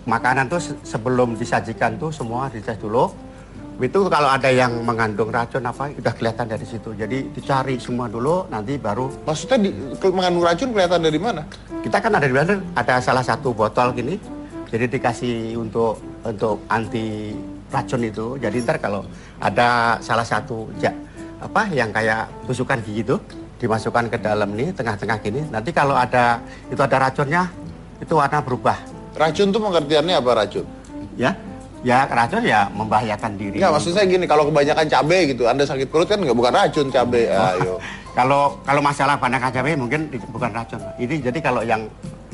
makanan tuh sebelum disajikan tuh semua dites dulu. Itu kalau ada yang mengandung racun apa, udah kelihatan dari situ. Jadi dicari semua dulu, nanti baru. Maksudnya mengandung racun kelihatan dari mana? Kita kan ada di mana? Ada salah satu botol gini. Jadi dikasih untuk anti racun itu. Jadi ntar kalau ada salah satu yang kayak tusukan gigi itu dimasukkan ke dalam nih, tengah-tengah gini. Nanti kalau ada racunnya, itu warna berubah. Racun tuh pengertiannya apa racun? Ya racun ya membahayakan diri. Enggak, maksud saya gini, kalau kebanyakan cabai gitu, Anda sakit perut kan bukan racun cabai. Ayo. Kalau masalah banyakan cabai mungkin bukan racun. Ini jadi kalau yang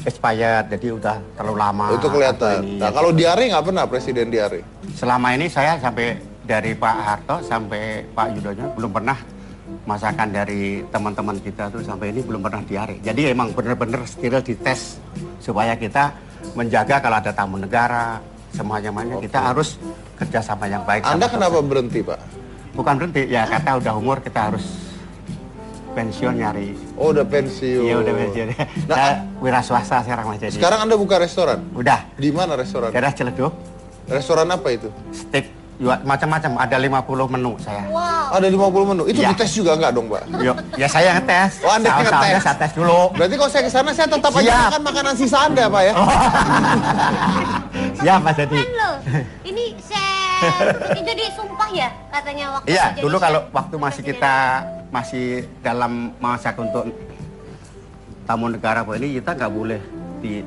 expired, jadi udah terlalu lama. Itu kelihatan. Ini, Nah, ya. kalau diare nggak pernah presiden diare? Selama ini saya sampai dari Pak Harto sampai Pak Yudhoyono belum pernah masakan dari teman-teman kita tuh sampai ini belum pernah diare. Jadi emang benar-benar steril dites supaya kita menjaga kalau ada tamu negara, semuanya kita harus kerja sama yang baik. Anda sama kenapa berhenti, Pak? Bukan berhenti, ya kata udah umur kita harus pensiun nyari. Oh, udah pensiun. Iya udah pensiun. Nah, Nah, wira swasta sekarang Mas jadi. sekarang Anda buka restoran? Udah. Di mana restoran? Daerah Ciledug, Restoran apa itu? steak, macam-macam. Ada 50 menu saya. Wow. Ada 50 menu. Itu Iya. dites juga nggak dong, Pak? Yuk, ya saya ngetes. Oh, Anda Saus-sausnya ngetes? saya tes dulu. Berarti kalau saya ke sana saya tetap aja Siap. makan makanan sisa Anda, Pak ya? Siap Mas jadi. Keren loh. Ini chef. Itu jadi sumpah ya katanya waktu Iya, jadi dulu chef. kalau waktu masih kita masih dalam masak untuk tamu negara ini kita nggak boleh di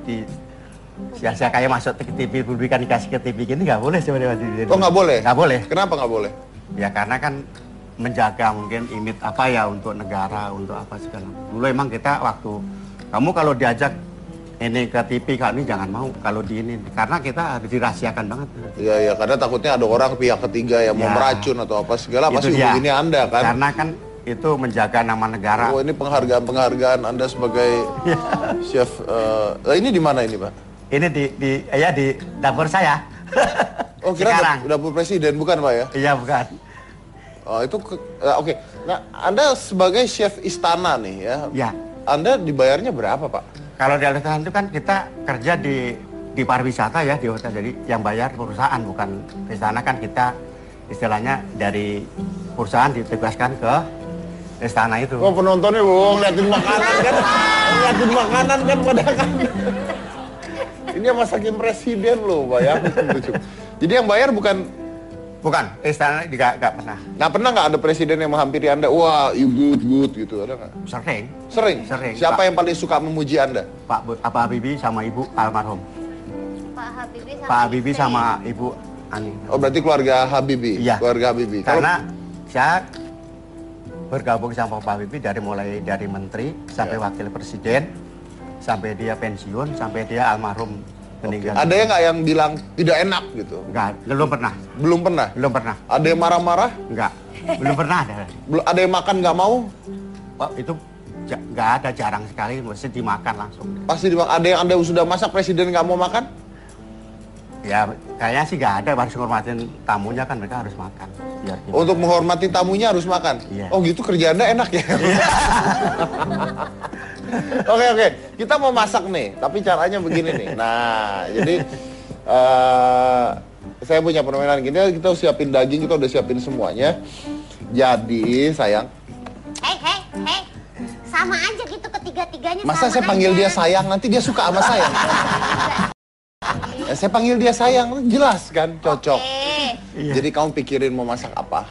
sia-sia kayak masuk ke TV, publikan dikasih ke TV gini nggak boleh sebenarnya. Oh, nggak boleh? Nggak boleh. Kenapa nggak boleh? Ya karena kan menjaga mungkin image apa ya untuk negara, untuk apa segala. Dulu emang kita waktu kamu kalau diajak ini ke TV kalau ini jangan mau, kalau di ini karena kita harus dirahasiakan banget. Iya, ya, karena takutnya ada orang pihak ketiga yang mau Ya. meracun atau apa segala, Itu pasti dia. hubungi Anda kan? Karena kan itu menjaga nama negara. Oh, ini penghargaan-penghargaan Anda sebagai chef. Ini di mana ini, Pak? Ini di dapur saya. Oh, kira Sekarang. dapur presiden, bukan, Pak ya? Iya bukan. Oh, itu oke. Nah, Anda sebagai chef istana nih ya. Ya. Anda dibayarnya berapa, Pak? Kalau di restoran itu kan kita kerja di pariwisata ya, di hotel. Jadi yang bayar perusahaan bukan istana, kan kita istilahnya dari perusahaan ditugaskan ke istana itu. Oh, penontonnya bohong, liatin makanan kan. Liatin makanan kan pada kan. Ini yang masakin presiden loh, Pak ya. Jadi yang bayar bukan Bukan, istana juga nggak pernah. nggak ada presiden yang menghampiri Anda, wah, you good gitu, ada nggak? Sering. Sering? Sering, Siapa Pak. yang paling suka memuji Anda? Pak Habibie sama Ibu almarhum. Pak Habibie sama Pak Habibie istri. sama Ibu Ani. Oh, berarti keluarga Habibie? Iya. Keluarga Habibie. Karena saya bergabung sama Pak Habibie mulai dari menteri sampai Ya. wakil presiden, sampai dia pensiun, sampai dia almarhum meninggal. Ada yang nggak yang bilang tidak enak gitu? Enggak, belum pernah. Belum pernah? Belum pernah. Ada yang marah-marah? Enggak. Belum pernah ada. Ada yang makan nggak mau? Oh, itu nggak ada, jarang sekali, mesti dimakan langsung. Pasti dimakan. Ada yang Anda sudah masak presiden nggak mau makan? Ya, kayaknya sih nggak ada, harus menghormatin tamunya kan, mereka harus makan. Biar gimana. Untuk menghormati tamunya harus makan? Iya. Oh gitu, kerja Anda enak ya? Oke, kita mau masak nih, tapi caranya begini nih. Nah, jadi saya punya permainan gini, kita siapin daging, kita udah siapin semuanya. Jadi, sayang, Hei, sama aja gitu ketiga-tiganya. masa sama saya panggil aja. dia sayang, nanti dia suka sama saya? Saya panggil dia sayang, jelas kan, cocok. Oke. Jadi kamu pikirin mau masak apa?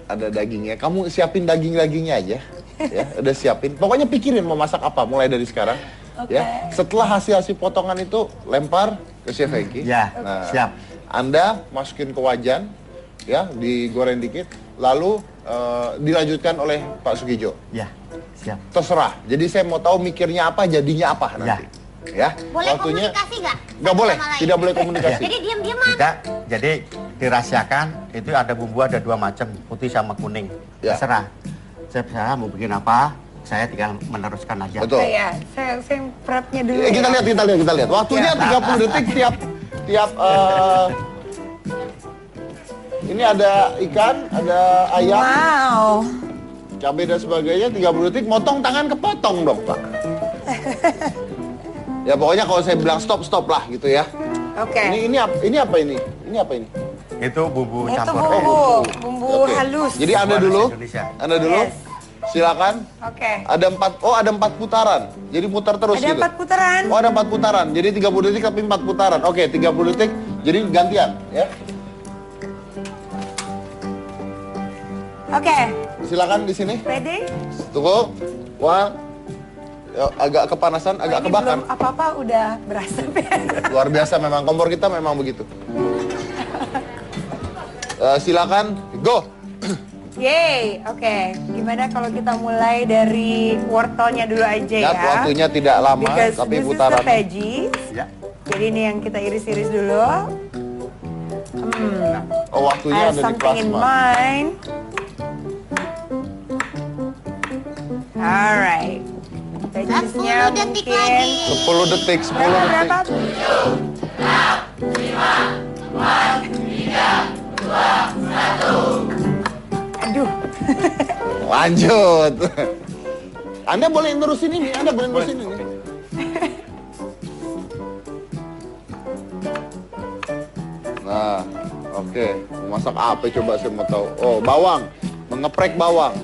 Ada dagingnya, kamu siapin daging-dagingnya aja. Ya, udah siapin. Pokoknya pikirin mau masak apa mulai dari sekarang. Oke. Ya. Setelah hasil potongan itu lempar ke Chef Hengki. Ya, siap. Anda masukin ke wajan, ya, digoreng dikit, lalu dilanjutkan oleh Pak Sugijo. Ya, siap. Terserah. Jadi saya mau tahu mikirnya apa, jadinya apa nanti. Ya. Boleh Waktunya komunikasi nggak? nggak Satu boleh, sama lain? tidak boleh komunikasi. Jadi diam-diaman. Jadi dirahasiakan, itu ada bumbu ada 2 macam, putih sama kuning. Ya. Terserah. Saya mau bikin apa, saya tinggal meneruskan aja. Betul. Saya prepnya dulu. Kita lihat. Waktunya 30 detik tiap ini ada ikan, ada ayam, Wow. cabai dan sebagainya. 30 detik, motong tangan kepotong dong, Pak. Ya pokoknya kalau saya bilang stop lah gitu ya. Oke. Ini apa ini? Ini apa ini? Itu bumbu Itu campur. bumbu Oke. halus. Jadi Anda dulu. Indonesia. Anda dulu. Yes. Silakan. Oke. Ada 4 putaran. Jadi putar terus Ada gitu. 4 putaran. Oh, ada 4 putaran. Jadi 30 detik tapi 4 putaran. Oke, 30 detik. Jadi gantian, ya. Oke. Silakan di sini. Ready? Tunggu. Wah. Ya, agak kepanasan, agak Ini kebakar. belum apa-apa udah berasap ya. Luar biasa memang, kompor kita memang begitu. Silakan, go. Yeay, oke. Gimana kalau kita mulai dari wortelnya dulu aja ya? Ingat, waktunya tidak lama, Because tapi this putaran. is the veggies. Ya. Jadi ini yang kita iris-iris dulu. Oh, waktunya I have ada di something in plasma. mind. Alright. Veggiesnya 10 detik mungkin. lagi. 10 detik, 10 Berapa? detik. Aduh. Lanjut. Anda boleh nerusin ini, Anda boleh nerusin ini. Nah, oke. Mau masak apa coba saya mau tahu. Oh, bawang. Mengeprek bawang.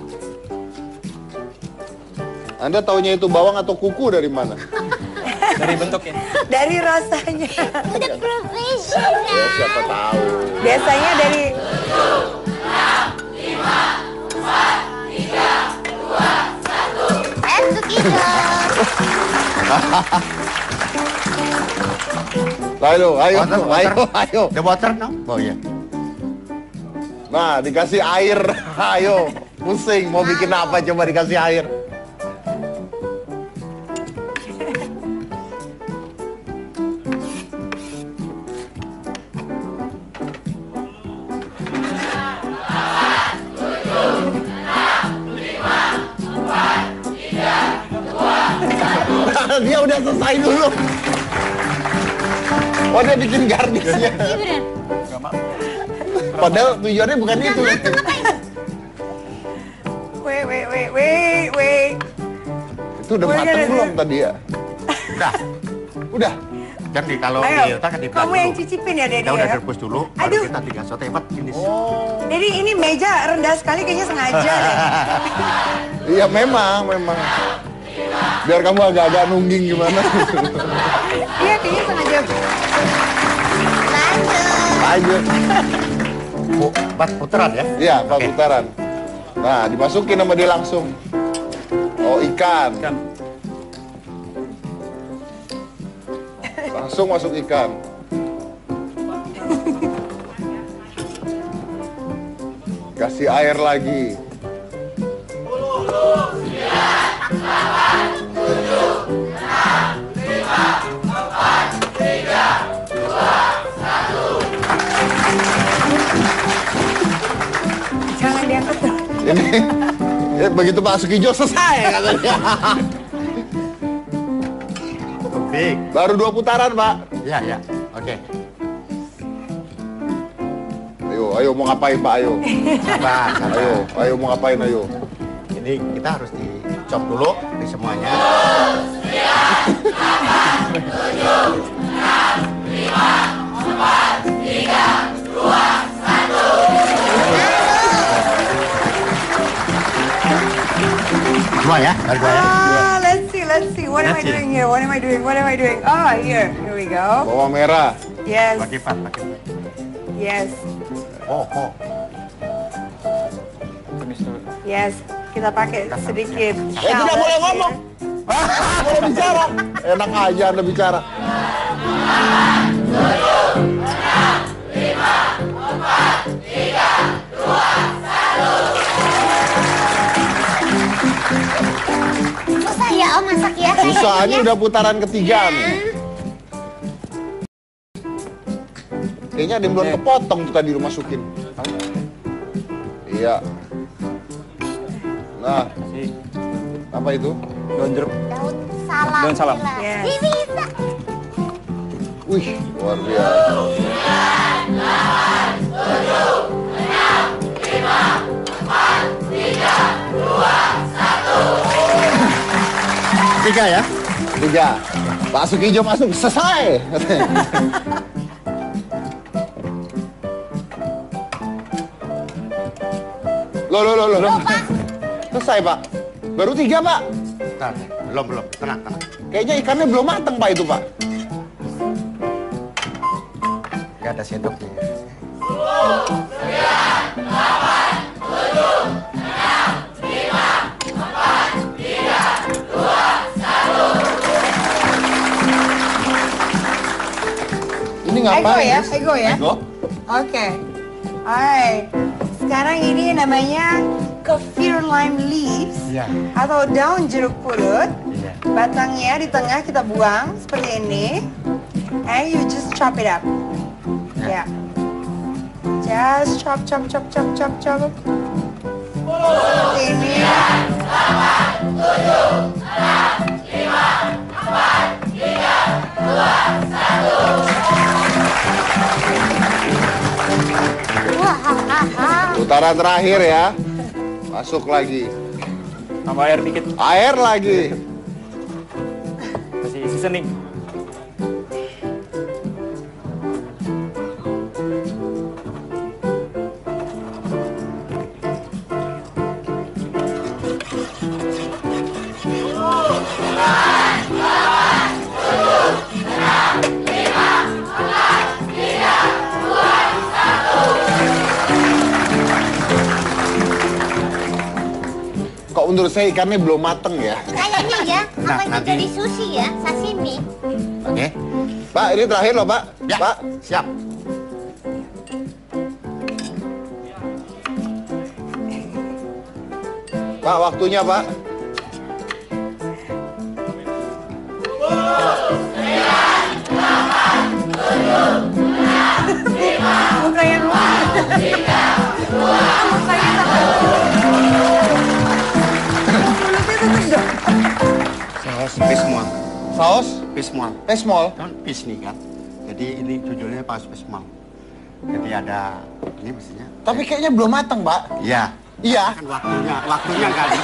Anda taunya itu bawang atau kuku dari mana? Dari bentuknya. Dari rasanya. Udah profesional. Ya, siapa tahu. Biasanya dari Sukido. Ayo. The water no? Oh iya. Nah, dikasih air. Ayo. Pusing, mau bikin apa coba dikasih air. Dia udah selesai dulu. Oh, dia bikin garnisnya. Iya bener. Padahal tujuannya bukan itu. wait. Itu udah We're matang gonna belum do- tadi ya? Udah. Udah. Jadi kalau Ayo, diletakkan di kamu yang dulu. cicipin ya, Dedi Kita udah ya? rebus dulu, baru Aduh. kita tinggal sote hebat finish. Oh. Jadi ini meja rendah sekali kayaknya sengaja deh. Iya memang. Biar kamu agak-agak nungging gimana. Iya kayaknya sengaja. Lanjut. Lanjut. 4 putaran ya? Iya, 4 Oke. putaran. Nah, dimasukin sama dia langsung. Oh, ikan. Langsung masuk ikan. Kasih air lagi. Jangan diangkat tuh. Ini begitu Pak Sukijo selesai katanya. Big. Baru 2 putaran, Pak. Ya. Oke. Ayo mau ngapain, Pak? Ayo. Sabar. Ayo mau ngapain, ayo. Ini kita harus dicop dulu di semuanya. Dua ya, baru 2 ya. Let's see. What am I Let's see. doing here? What am I doing? Oh, here we go. Bawang merah. Yes, Pakai pat. yes, Oh. Tumis dulu. yes. Kita pakai sedikit. Tidak boleh ngomong. Boleh bicara. Enak aja Anda bicara. Susah ya Om masak ya. Susah, ini udah putaran ketiga nih. Kayaknya ada yang belum kepotong tuh tadi lu masukin. Iya. Nah, apa itu? Daun jeruk. Daun salam. Daun salam. Gila. Yes. Ih, bisa. Wih, luar biasa. Tiga ya. 3. Pak Sukijo masuk, selesai. Loh. Selesai, Pak. Baru 3, Pak. Bentar, belum. Tenang. Kayaknya ikannya belum matang, Pak, itu, Pak. Gak ada sendoknya. Ini ngapain? Ego ya? Ego? Oke. Alright. Sekarang ini namanya kaffir lime leaves Iya. atau daun jeruk purut. Iya. Batangnya di tengah kita buang seperti ini. And you just chop it up. Ya. Just chop. Seperti ini. Putaran terakhir ya. Masuk lagi. Tambah air dikit. Air lagi. Kasih seasoning. Kok menurut saya ikannya belum mateng ya? Kayaknya ya, Nah, apa itu nanti- jadi sushi ya, sashimi. Oke. Pak, ini terakhir loh, Pak. Ya. Pak, Siap. Pak, waktunya, Pak. Muka yang Saus pismol. Saus Pismol. small. Kan pis nih kan. Jadi ini judulnya paus pismol. Jadi ada ini mestinya. Tapi kayaknya belum mateng, Pak. Iya. Iya. Kan waktunya nggak ada.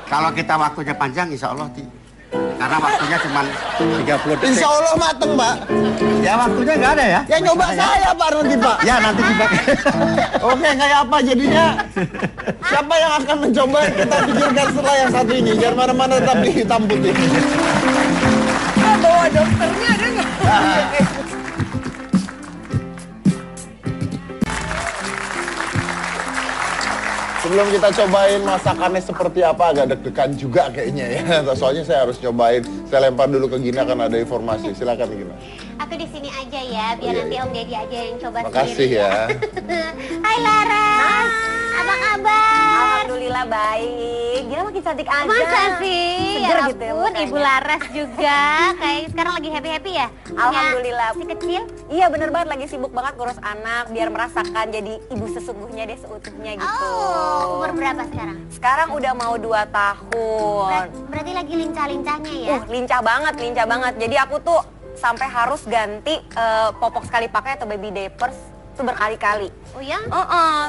Kalau kita waktunya panjang, insya Allah karena waktunya cuma 30 detik. Insya Allah mateng, Pak. Ya waktunya nggak ada ya. Ya nyoba saya, Pak, nanti, Pak. Ya nanti dipakai. Oke, kayak apa jadinya? Siapa yang akan mencoba? Kita pikirkan setelah yang satu ini. Jangan mana-mana, tetap di hitam putih. bawa dokternya ada nggak? Sebelum kita cobain masakannya seperti apa, agak deg-degan juga kayaknya ya. Soalnya saya harus cobain. Saya lempar dulu ke Gina, kan ada informasi. Silakan Gina. Aku di sini aja ya, biar Oh, iya, nanti iya. Om Deddy aja yang coba Makasih sendiri. ya. Hai Laras, apa kabar? Alhamdulillah baik. Gila makin cantik aja. Masa sih? Seger Ya gitu ya ampun, mukanya. Ibu Laras juga. Kayak sekarang lagi happy-happy ya? Alhamdulillah. Si kecil? Iya bener banget, lagi sibuk banget ngurus anak biar merasakan jadi ibu sesungguhnya deh, seutuhnya gitu. Oh, umur berapa sekarang? Sekarang udah mau 2 tahun. Berarti lagi lincah-lincahnya ya? Lincah banget. Jadi aku tuh sampai harus ganti popok sekali pakai atau baby diapers tuh berkali-kali. Oh ya?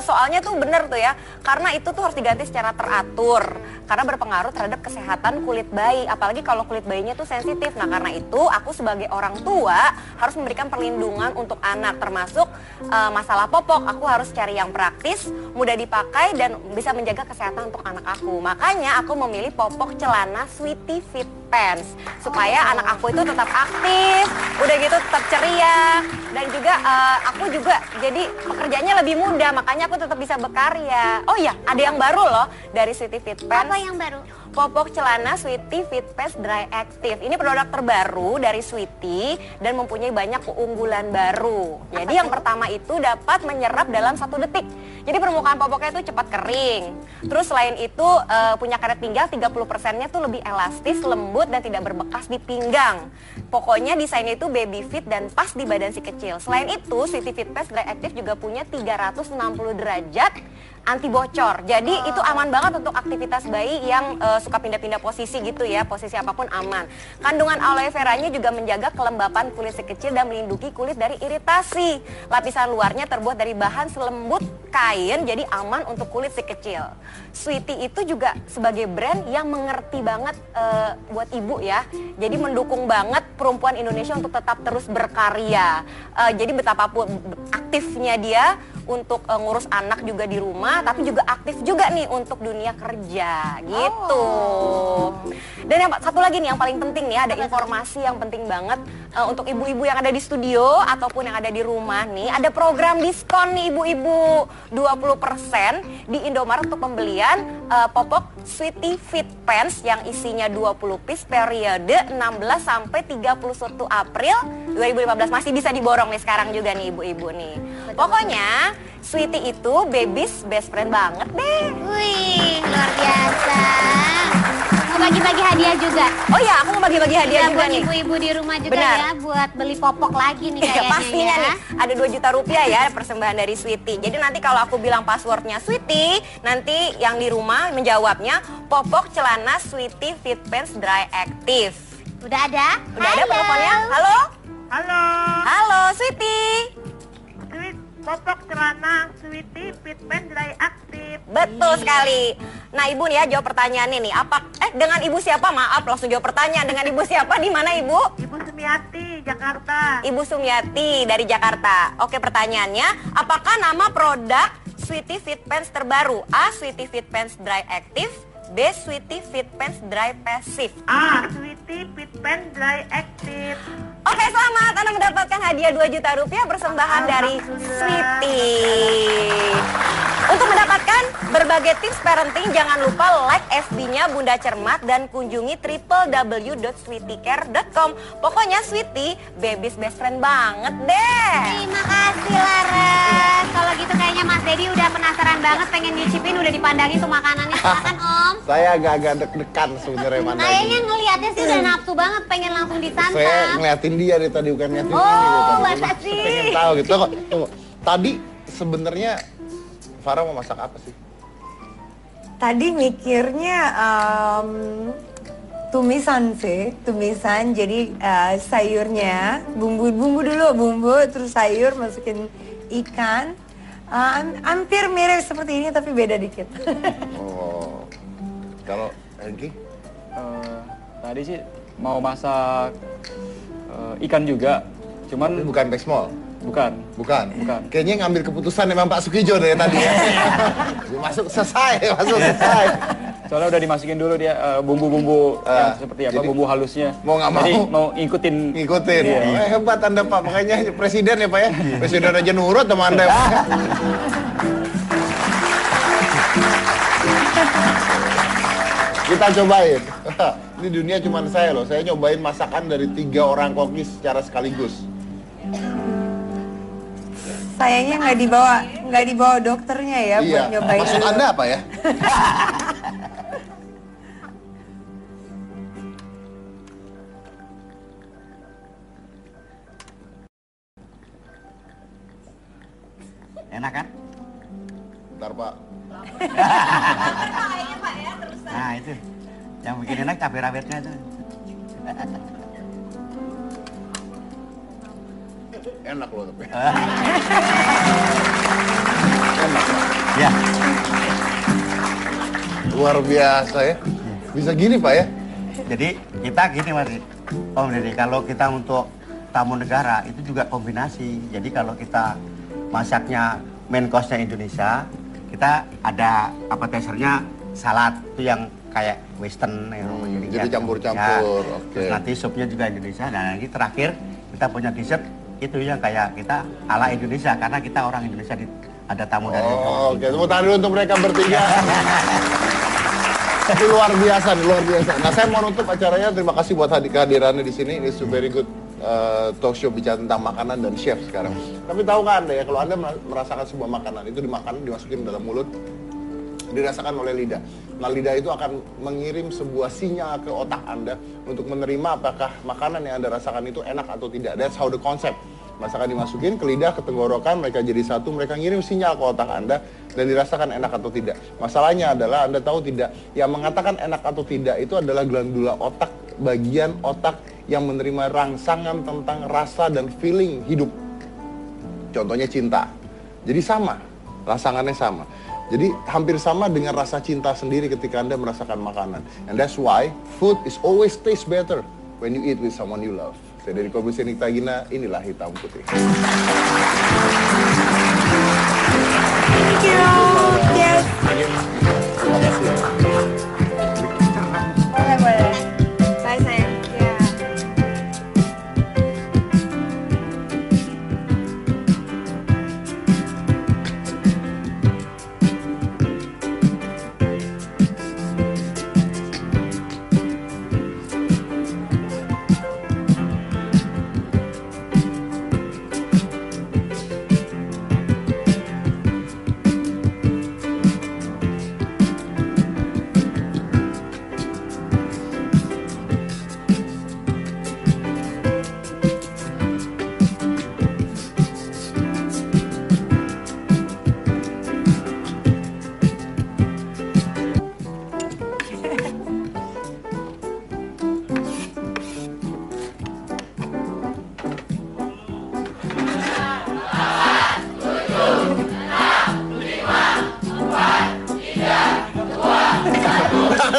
Soalnya tuh bener tuh ya, karena itu tuh harus diganti secara teratur karena berpengaruh terhadap kesehatan kulit bayi, apalagi kalau kulit bayinya tuh sensitif. Nah karena itu aku sebagai orang tua harus memberikan perlindungan untuk anak, termasuk masalah popok. Aku harus cari yang praktis, mudah dipakai dan bisa menjaga kesehatan untuk anak aku. Makanya aku memilih popok celana Sweety Fit Pants supaya anak aku itu tetap aktif, udah gitu tetap ceria, dan juga aku juga jadi pekerjaannya lebih mudah, makanya aku tetap bisa berkarya. Oh iya, ada yang baru loh dari Sweety Fit Pants. Apa yang baru? Popok celana Sweety Fit Pants Dry Active. Ini produk terbaru dari Sweety dan mempunyai banyak keunggulan baru. Jadi yang pertama itu dapat menyerap dalam 1 detik. Jadi permukaan popoknya itu cepat kering. Terus selain itu punya karet pinggang 30%-nya tuh lebih elastis, lembut, lembut dan tidak berbekas di pinggang. Pokoknya desainnya itu baby fit dan pas di badan si kecil. Selain itu, Sweety Fit Pants Dry Active juga punya 360 derajat anti bocor. Jadi itu aman banget untuk aktivitas bayi yang suka pindah-pindah posisi gitu ya, posisi apapun aman. Kandungan aloe veranya juga menjaga kelembapan kulit si kecil dan melindungi kulit dari iritasi. Lapisan luarnya terbuat dari bahan selembut kain, jadi aman untuk kulit si kecil. Sweety itu juga sebagai brand yang mengerti banget buat ibu ya. Jadi mendukung banget perempuan Indonesia untuk tetap terus berkarya. Jadi betapapun aktifnya dia untuk ngurus anak juga di rumah, tapi juga aktif juga nih untuk dunia kerja gitu. Dan yang satu lagi nih yang paling penting nih, ada informasi yang penting banget untuk ibu-ibu yang ada di studio ataupun yang ada di rumah nih, ada program diskon nih ibu-ibu 20% di Indomaret untuk pembelian popok Sweety Fit Pants yang isinya 20 piece periode 16 sampai 31 April 2015. Masih bisa diborong nih sekarang juga nih ibu-ibu nih. Pokoknya Sweety itu baby's best friend banget deh. Wih, luar biasa. Mau bagi-bagi hadiah juga. Oh ya, aku mau bagi-bagi hadiah Ya, juga buat nih. ibu-ibu di rumah juga Benar. ya, buat beli popok lagi nih kayaknya Pastinya ya. nih, ada 2 juta rupiah ya persembahan dari Sweety. Jadi nanti kalau aku bilang passwordnya Sweety, nanti yang di rumah menjawabnya popok celana Sweety Fit Pants Dry Active. Udah ada? Udah ada teleponnya? Halo? Halo, Halo Sweety. popok celana Sweety Fit Pants Dry Active. Betul sekali. Nah ibu nih ya jawab pertanyaan ini. Dengan ibu siapa? Maaf langsung jawab pertanyaan. Dengan ibu siapa? Di mana ibu? Ibu Sumiati, Jakarta. Ibu Sumiati dari Jakarta. Oke, pertanyaannya, apakah nama produk Sweety Fit Pants terbaru? A. Sweety Fit Pants Dry Active. B. Sweety Fit Pants Dry Passive. A. Sweety Fit Pants Dry Active. Oke, selamat. Anda mendapatkan hadiah 2 juta rupiah persembahan dari Sweety. Untuk mendapatkan berbagai tips parenting, jangan lupa like FB-nya Bunda Cermat dan kunjungi www.sweetycare.com. Pokoknya Sweety, baby's best friend banget deh. Terima kasih Laras. Kalau gitu kayaknya Mas Dedi udah penasaran banget pengen nyicipin, udah dipandangin tuh makanannya. Silakan Om. Saya agak-agak deg-degan sebenarnya Manda Kayaknya ini. ngelihatnya sih udah nafsu banget, pengen langsung Saya disantap. ngeliatin dia dari tadi, bukan ngeliatin Oh, ini gitu. masa sih? Pengen tahu gitu. Tunggu. Tadi sebenarnya Farah mau masak apa sih? Tadi mikirnya tumisan sih, tumisan. Jadi sayurnya, bumbu dulu, terus sayur masukin ikan. Hampir mirip seperti ini tapi beda dikit. Oh. Kalau Engki? Tadi sih mau masak ikan juga, Ini cuman bukan Pexmol? bukan. Bukan? Bukan. Kayaknya ngambil keputusan memang Pak Sukijo dari tadi ya. masuk selesai. Soalnya udah dimasukin dulu dia bumbu-bumbu yang seperti apa, jadi bumbu halusnya. mau nggak Jadi mau mau ngikutin. Ngikutin. Iya. Hebat Anda Pak, makanya presiden ya Pak ya. Presiden aja nurut sama Anda ya, Pak. Kita cobain. Ini dunia cuma saya loh. Saya nyobain masakan dari 3 orang koki secara sekaligus. Sayangnya nggak dibawa dokternya ya buat nyobain. Maksud dulu. Anda apa ya? Enak kan? Bentar Pak. Nah itu, yang bikin enak cabai rawitnya itu. Enak loh tapi. Ya, Luar biasa ya. Bisa gini Pak ya? jadi kita gini Mas Om Deddy, kalau kita untuk tamu negara itu juga kombinasi. Jadi kalau kita masaknya main course-nya Indonesia, kita ada appetizer-nya salad itu yang kayak western jadi campur-campur, ya. oke. Terus nanti supnya juga Indonesia. Dan nanti terakhir kita punya dessert itu yang kayak kita ala Indonesia karena kita orang Indonesia ada tamu dari Oh, oke. Tepuk tangan dulu untuk mereka bertiga. Itu luar biasa, luar biasa. Nah, saya mau nutup acaranya. Terima kasih buat kehadirannya di sini. Ini very good talk show bicara tentang makanan dan chef sekarang. Tapi tahu nggak Anda ya, kalau Anda merasakan sebuah makanan itu dimasukin dalam mulut, dirasakan oleh lidah. Nah, lidah itu akan mengirim sebuah sinyal ke otak Anda untuk menerima apakah makanan yang Anda rasakan itu enak atau tidak. That's how the concept. Masakan dimasukin ke lidah, ke tenggorokan, mereka jadi satu, mereka ngirim sinyal ke otak Anda dan dirasakan enak atau tidak. Masalahnya adalah Anda tahu tidak, yang mengatakan enak atau tidak itu adalah glandula otak, bagian otak yang menerima rangsangan tentang rasa dan feeling hidup. Contohnya cinta. Jadi sama, rangsangannya sama. Jadi hampir sama dengan rasa cinta sendiri ketika Anda merasakan makanan. And that's why food is always taste better when you eat with someone you love. Saya dari Kobe Senik Tagina, inilah Hitam Putih. Thank you. Yes. Terima kasih. Boleh, boleh. Bye, sayang. Ya.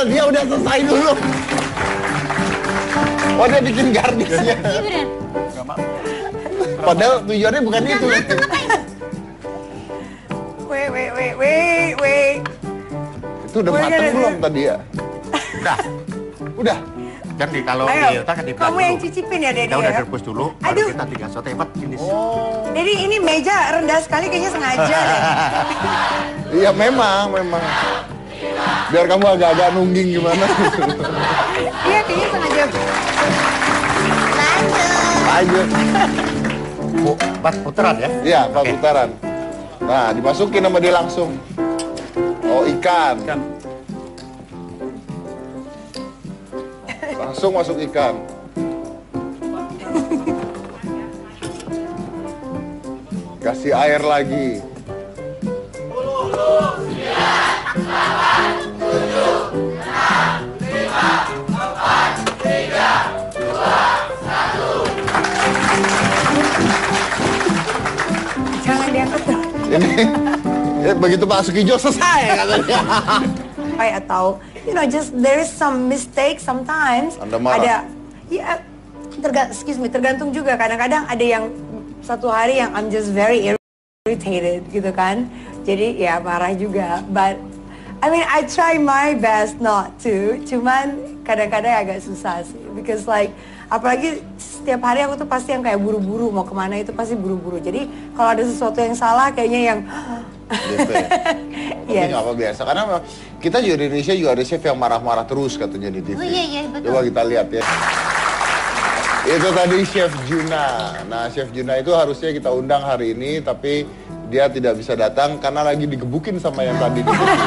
Dia udah selesai dulu. Oh, dia bikin garnisnya. Iya bener. Padahal tujuannya bukan itu. Wait. Itu udah matang belum tadi ya? Udah. Udah. Jadi kalau Ayo, diletakkan di kamu dulu. yang cicipin ya, Dedi Kita udah ya? direbus dulu, Aduh. baru kita tinggal sote finish. Dedi, ini meja rendah sekali kayaknya sengaja deh. Iya memang. Biar kamu agak-agak nungging gimana. Iya, kayaknya sengaja. Lanjut. Empat putaran ya? Iya, 4 Oke. putaran. Nah, dimasukin sama dia langsung. Oh, ikan. Langsung masuk ikan. Kasih air lagi. Jangan diangkat. Ini begitu Pak Sukijo selesai katanya. Atau, just there is some mistake sometimes. Anda marah? Ada, ya, tergantung juga. Kadang-kadang ada yang satu hari yang I'm just very irritated gitu kan. Jadi ya marah juga. But I mean I try my best not to. Cuman kadang-kadang agak susah sih. Because like apalagi setiap hari aku tuh pasti yang kayak buru-buru mau kemana itu pasti buru-buru. Jadi kalau ada sesuatu yang salah kayaknya yang Gitu ya. Tapi Yes. nggak apa biasa karena kita juga di Indonesia juga ada chef yang marah-marah terus katanya di TV. Oh, iya, betul. Coba kita lihat ya. Itu tadi Chef Juna. Nah, Chef Juna itu harusnya kita undang hari ini tapi dia tidak bisa datang karena lagi digebukin sama yang tadi digebukin.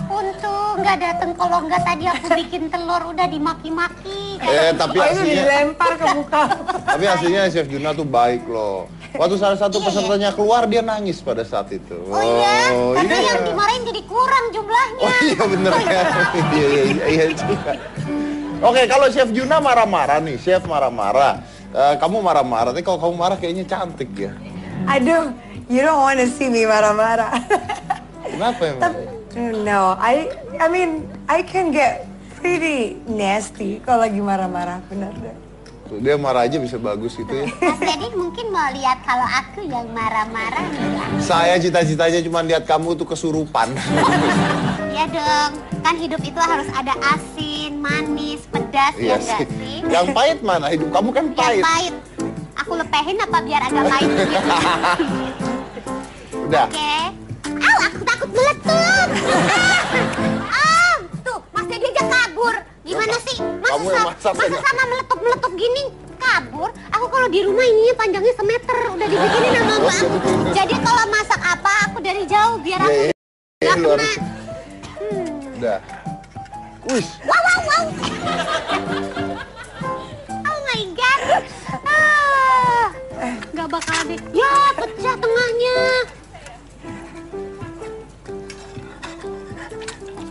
Untung nggak dateng, kalau nggak tadi aku bikin telur udah dimaki-maki. Tapi itu aslinya dilempar ke muka. tapi aslinya Chef Juna tuh baik loh. Waktu salah satu pesertanya keluar dia nangis pada saat itu. Oh iya, karena iya. yang dimarahin jadi kurang jumlahnya. Oh iya bener ya. Iya juga. Oke, kalau Chef Juna marah-marah nih, Chef marah-marah. Kamu marah-marah, tapi kalau kamu marah kayaknya cantik ya. Aduh, you don't want to see me marah-marah. Kenapa emang? No, I mean, I can get pretty nasty kalau lagi marah-marah, bener deh. Tuh, dia marah aja bisa bagus gitu ya. Mas Dedi mungkin mau lihat kalau aku yang marah-marah enggak? Saya cita-citanya cuma lihat kamu tuh kesurupan. Ya dong, kan hidup itu harus ada asin, manis, pedas, ya enggak sih? Yang pahit mana? Hidup kamu kan Yang pahit. pahit. Aku lepehin apa biar agak pahit gitu? Udah. Oke. Au, aku takut meletup. Tuh, Mas Dedi aja kabur. Gimana sih? Kamu yang masak Masa aja. sama meletup-meletup gini kabur? Aku kalau di rumah ininya panjangnya semeter. Udah dibikinin sama mbak aku. Jadi kalau masak apa, aku dari jauh biar aku Iya, Nggak Lu kena. harus. Udah. Wih. Wow, wow, wow. Oh my god. Gak bakal habis. Ya, pecah tengahnya.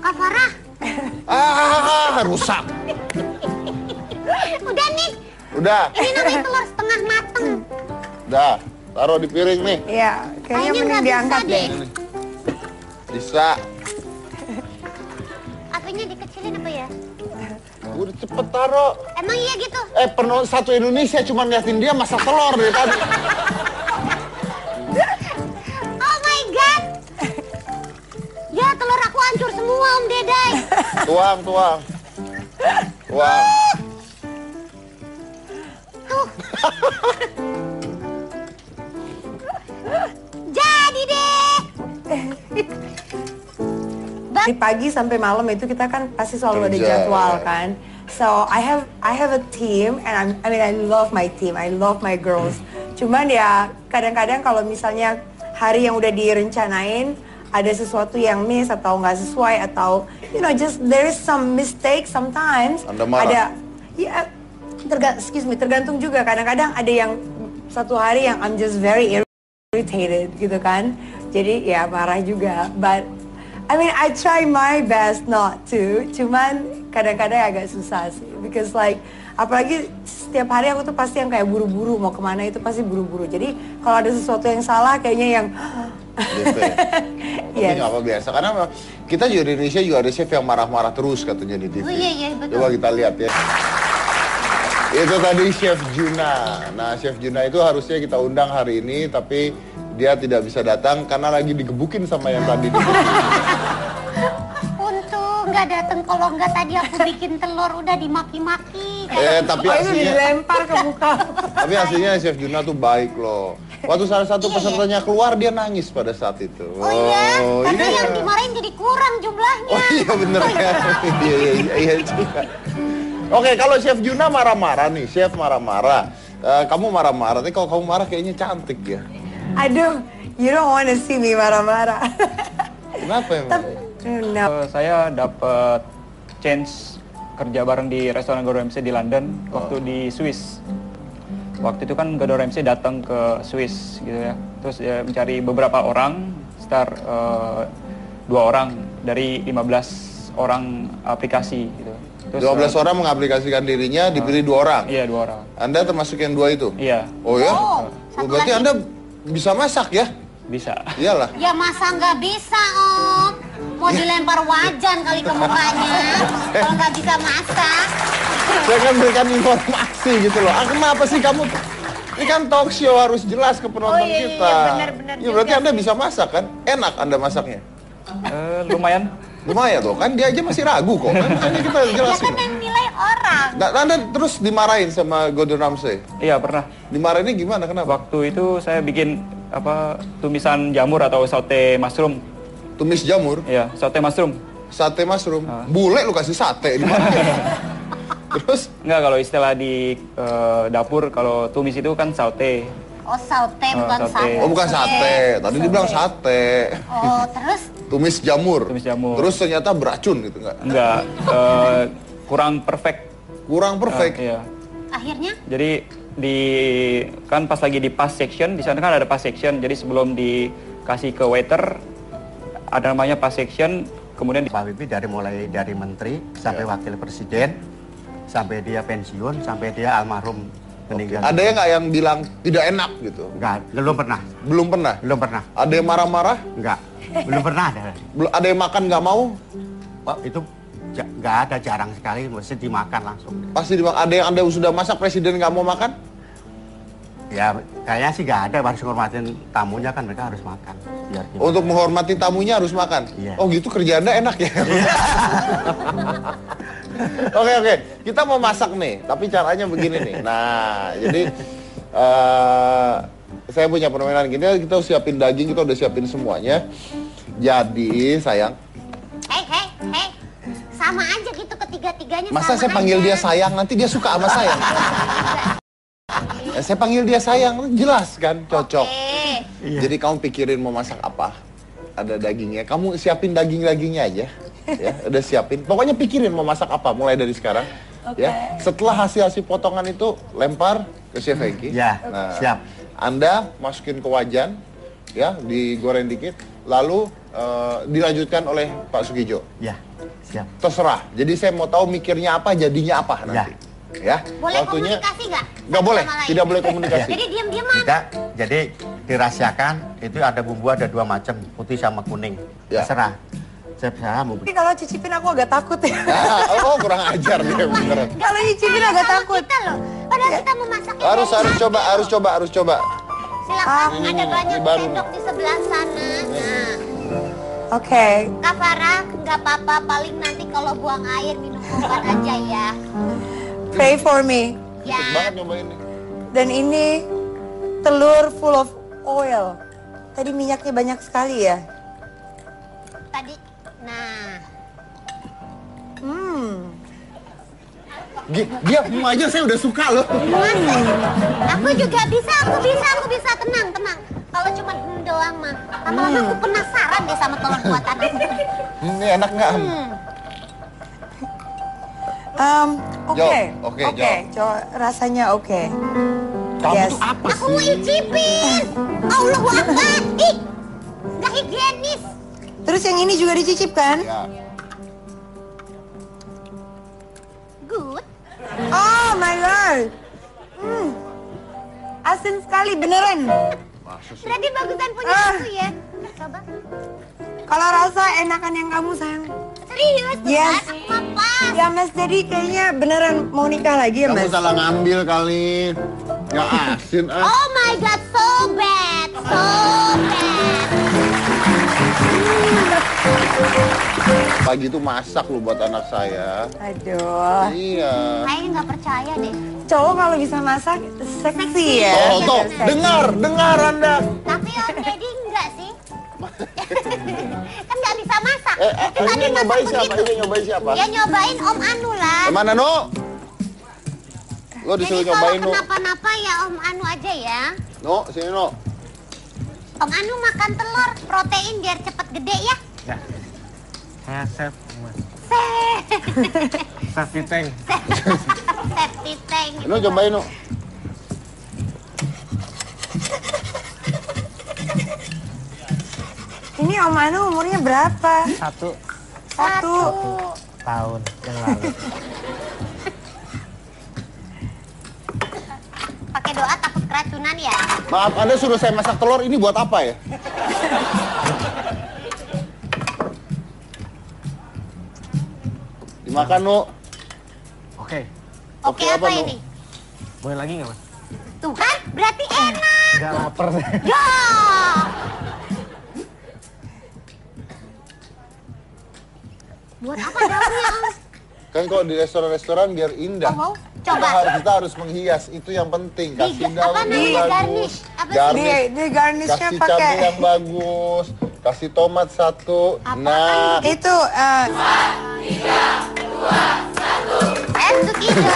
Kak Farah, Rusak. udah nih. Udah. Ini namanya telur setengah mateng. Udah. Taruh di piring nih. Iya, kayaknya mending nggak bisa diangkat deh. Bisa. Apinya dikecilin apa ya? Udah cepet taruh. Emang iya gitu? Penonton satu Indonesia cuma ngeliatin dia masak telur dari tadi. Oh my god. Ya, telur aku hancur semua, Om Dedai. Tuang. Tuang. Jadi deh. Dari pagi sampai malam itu kita kan pasti selalu ada Kerja, jadwal ya. kan. So I have a team and I love my team. I love my girls. Cuman ya kadang-kadang kalau misalnya hari yang udah direncanain ada sesuatu yang miss atau nggak sesuai atau just there is some mistake sometimes. Anda marah? Ada ya tergantung juga. Kadang-kadang ada yang satu hari yang I'm just very irritated gitu kan. Jadi ya marah juga. But I mean, I try my best not to, cuman kadang-kadang agak susah sih. Because like, apalagi setiap hari aku tuh pasti yang kayak buru-buru, mau kemana itu pasti buru-buru. Jadi kalau ada sesuatu yang salah kayaknya yang... Gitu ya? Tapi Yes. nggak apa biasa, karena kita juga di Indonesia juga ada chef yang marah-marah terus katanya di TV. Oh iya, betul. Coba kita lihat ya. Itu tadi Chef Juna. Nah, Chef Juna itu harusnya kita undang hari ini, tapi dia tidak bisa datang karena lagi digebukin sama yang tadi digebukin. Untung nggak dateng, kalau nggak tadi aku bikin telur udah dimaki-maki. Tapi Oh itu aslinya, dilempar ke muka. tapi aslinya Chef Juna tuh baik loh. Waktu salah satu pesertanya keluar dia nangis pada saat itu. Oh iya, karena iya. yang dimarahin jadi kurang jumlahnya. Oh iya bener ya. Iya juga. Oke, kalau Chef Juna marah-marah nih, Chef marah-marah. Kamu marah-marah, tapi kalau kamu marah kayaknya cantik ya. Aduh, you don't want to see me marah-marah. Kenapa emang? No. Saya dapat chance kerja bareng di restoran Gordon Ramsay di London waktu di Swiss. Waktu itu kan Gordon Ramsay datang ke Swiss gitu ya. Terus dia mencari beberapa orang, sekitar 2 orang dari 15 orang aplikasi gitu. Terus, 12 orang mengaplikasikan dirinya, dipilih 2 orang. Iya, 2 orang. Anda termasuk yang 2 itu? Iya, Oh ya? Oh, satu Berarti lagi. Anda bisa masak ya? bisa. Iyalah. Ya masa nggak bisa, Om? Mau dilempar wajan kali ke mukanya. Kalau nggak bisa masak. Saya kan berikan informasi gitu loh. Kenapa sih kamu? Ini kan talk show harus jelas ke penonton Oh, iya, kita. benar Ya berarti Anda bisa masak kan? Enak Anda masaknya? Lumayan. Lumayan tuh kan, dia aja masih ragu kok. Kan makanya kita Ya jelasin. kan yang nilai orang. Nah, Anda terus dimarahin sama Gordon Ramsay? Iya, pernah. Dimarahinnya gimana? Kenapa? Waktu itu saya bikin tumisan jamur atau saute mushroom. Tumis jamur, Iya, saute mushroom. sate mushroom. Bule lu kasih sate di mana? Terus Enggak, kalau istilah di dapur, kalau tumis itu kan saute. Oh, saute bukan saute. sate. oh bukan sate, tadi dibilang sate. Oh, terus Tumis jamur. Tumis jamur. Terus ternyata beracun gitu enggak? Enggak, kurang perfect. Kurang perfect. Iya. akhirnya Jadi kan pas lagi di pass section, di sana kan ada pass section. Jadi sebelum dikasih ke waiter ada namanya pass section, kemudian Pak Habibie mulai dari menteri sampai wakil presiden, sampai dia pensiun, sampai dia almarhum meninggal. Ada yang nggak yang bilang tidak enak gitu? Enggak, belum pernah. Belum pernah. Belum pernah. Ada yang marah-marah? Enggak. Belum pernah ada. Ada yang makan nggak mau? Pak, itu enggak ada, jarang sekali, mesti dimakan langsung. Pasti dimakan. Ada yang Anda sudah masak presiden nggak mau makan? Ya, kayaknya sih enggak ada, harus menghormatin tamunya kan, mereka harus makan. Biar gimana. Untuk menghormati tamunya harus makan? Iya. Oh gitu, kerja Anda enak ya? Oke, kita mau masak nih, tapi caranya begini nih. Nah, jadi saya punya permainan gini, kita siapin daging, kita udah siapin semuanya. Jadi, sayang, hei sama aja gitu ketiga-tiganya. masa sama saya panggil aja. dia sayang, nanti dia suka sama saya? Saya panggil dia sayang, jelas kan, cocok. Oke. Jadi kamu pikirin mau masak apa? ada dagingnya. Kamu siapin daging-dagingnya aja. Ya, udah siapin. Pokoknya pikirin mau masak apa mulai dari sekarang. Ya. Setelah hasil potongan itu lempar ke Chef Hengki. Ya, Nah, siap. Anda masukin ke wajan, ya, digoreng dikit, lalu dilanjutkan oleh Pak Sugijo. Ya, siap. Terserah. Jadi saya mau tahu mikirnya apa, jadinya apa nanti. Ya. Boleh komunikasi nggak? Nggak boleh, tidak boleh komunikasi. Jadi diam-diam aja. Tidak, jadi dirahasiakan itu ada bumbu ada 2 macam, putih sama kuning. Ya. Terserah. Saya mau Tapi kalau cicipin aku agak takut ya. Oh, kurang ajar dia beneran. Kalau nyicipin agak takut. Kita loh. Padahal kita mau masak. Harus coba. Silakan, ada banyak baru. sendok di sebelah sana. Nah, Oke. Kak Farah, nggak apa-apa. Paling nanti kalau buang air minum obat aja ya. Pray for me. Ya. Cepet banget nyobain nih. Dan ini telur full of oil. Tadi minyaknya banyak sekali ya. Tadi, nah. Dia aja saya udah suka loh. Aku juga bisa, aku bisa. Tenang. Kalau cuma doang mah. Lama-lama aku penasaran deh sama telur buatan aku. Ini enak nggak? Oke, Jo, rasanya oke. Kamu Yes. tuh apa Aku mau sih? icipin. Allahu Akbar. Ih, nggak higienis. Terus yang ini juga dicicip kan? Ya. Good. Oh my god. Asin sekali beneran. Berarti bagusan punya aku ya. Coba. Kalau rasa enakan yang kamu sayang. Serius, Yes. bukan? Aku apa? Ya Mas, jadi kayaknya beneran mau nikah lagi ya Kamu Mas? salah ngambil kali. Nggak asin ah. Oh my god, so bad. Pagi itu masak lu buat anak saya. Aduh. Iya. Kayaknya nggak percaya deh. Cowok kalau bisa masak seksi ya. Tuh, dengar Anda. Tapi Om Deddy enggak sih. Kan nggak bisa masak. Itu tadi Ini masak nyobain siapa? begitu. Ini nyobain siapa? Ya nyobain Om Anu lah. Mana No? Lo Jadi disuruh kalau nyobain No. kenapa-napa ya Om Anu aja ya. No, sini No. Om Anu makan telur, protein biar cepet gede ya. Ya. Saya chef, Mas. Chef Piteng. Septic tank. No, cobain No. Ini Om Anu umurnya berapa? Satu Satu. tahun yang lalu. Pakai doa takut keracunan ya. Maaf, Anda suruh saya masak telur ini buat apa ya? Dimakan No. Oke, Oke, Oke, apa apa, Nu? ini? boleh lagi nggak, Mas? Tuh kan, berarti enak. Nggak lapar. Ya. Buat apa daunnya, Om? Kan kalau di restoran-restoran biar indah. Oh, mau? Coba. Kita harus menghias, itu yang penting. Kasih Di- daun apa yang namanya, bagus. garnish? Apa sih? Di garnishnya Kasih cabai pakai yang bagus. Kasih tomat 1. Nah, itu Sukido.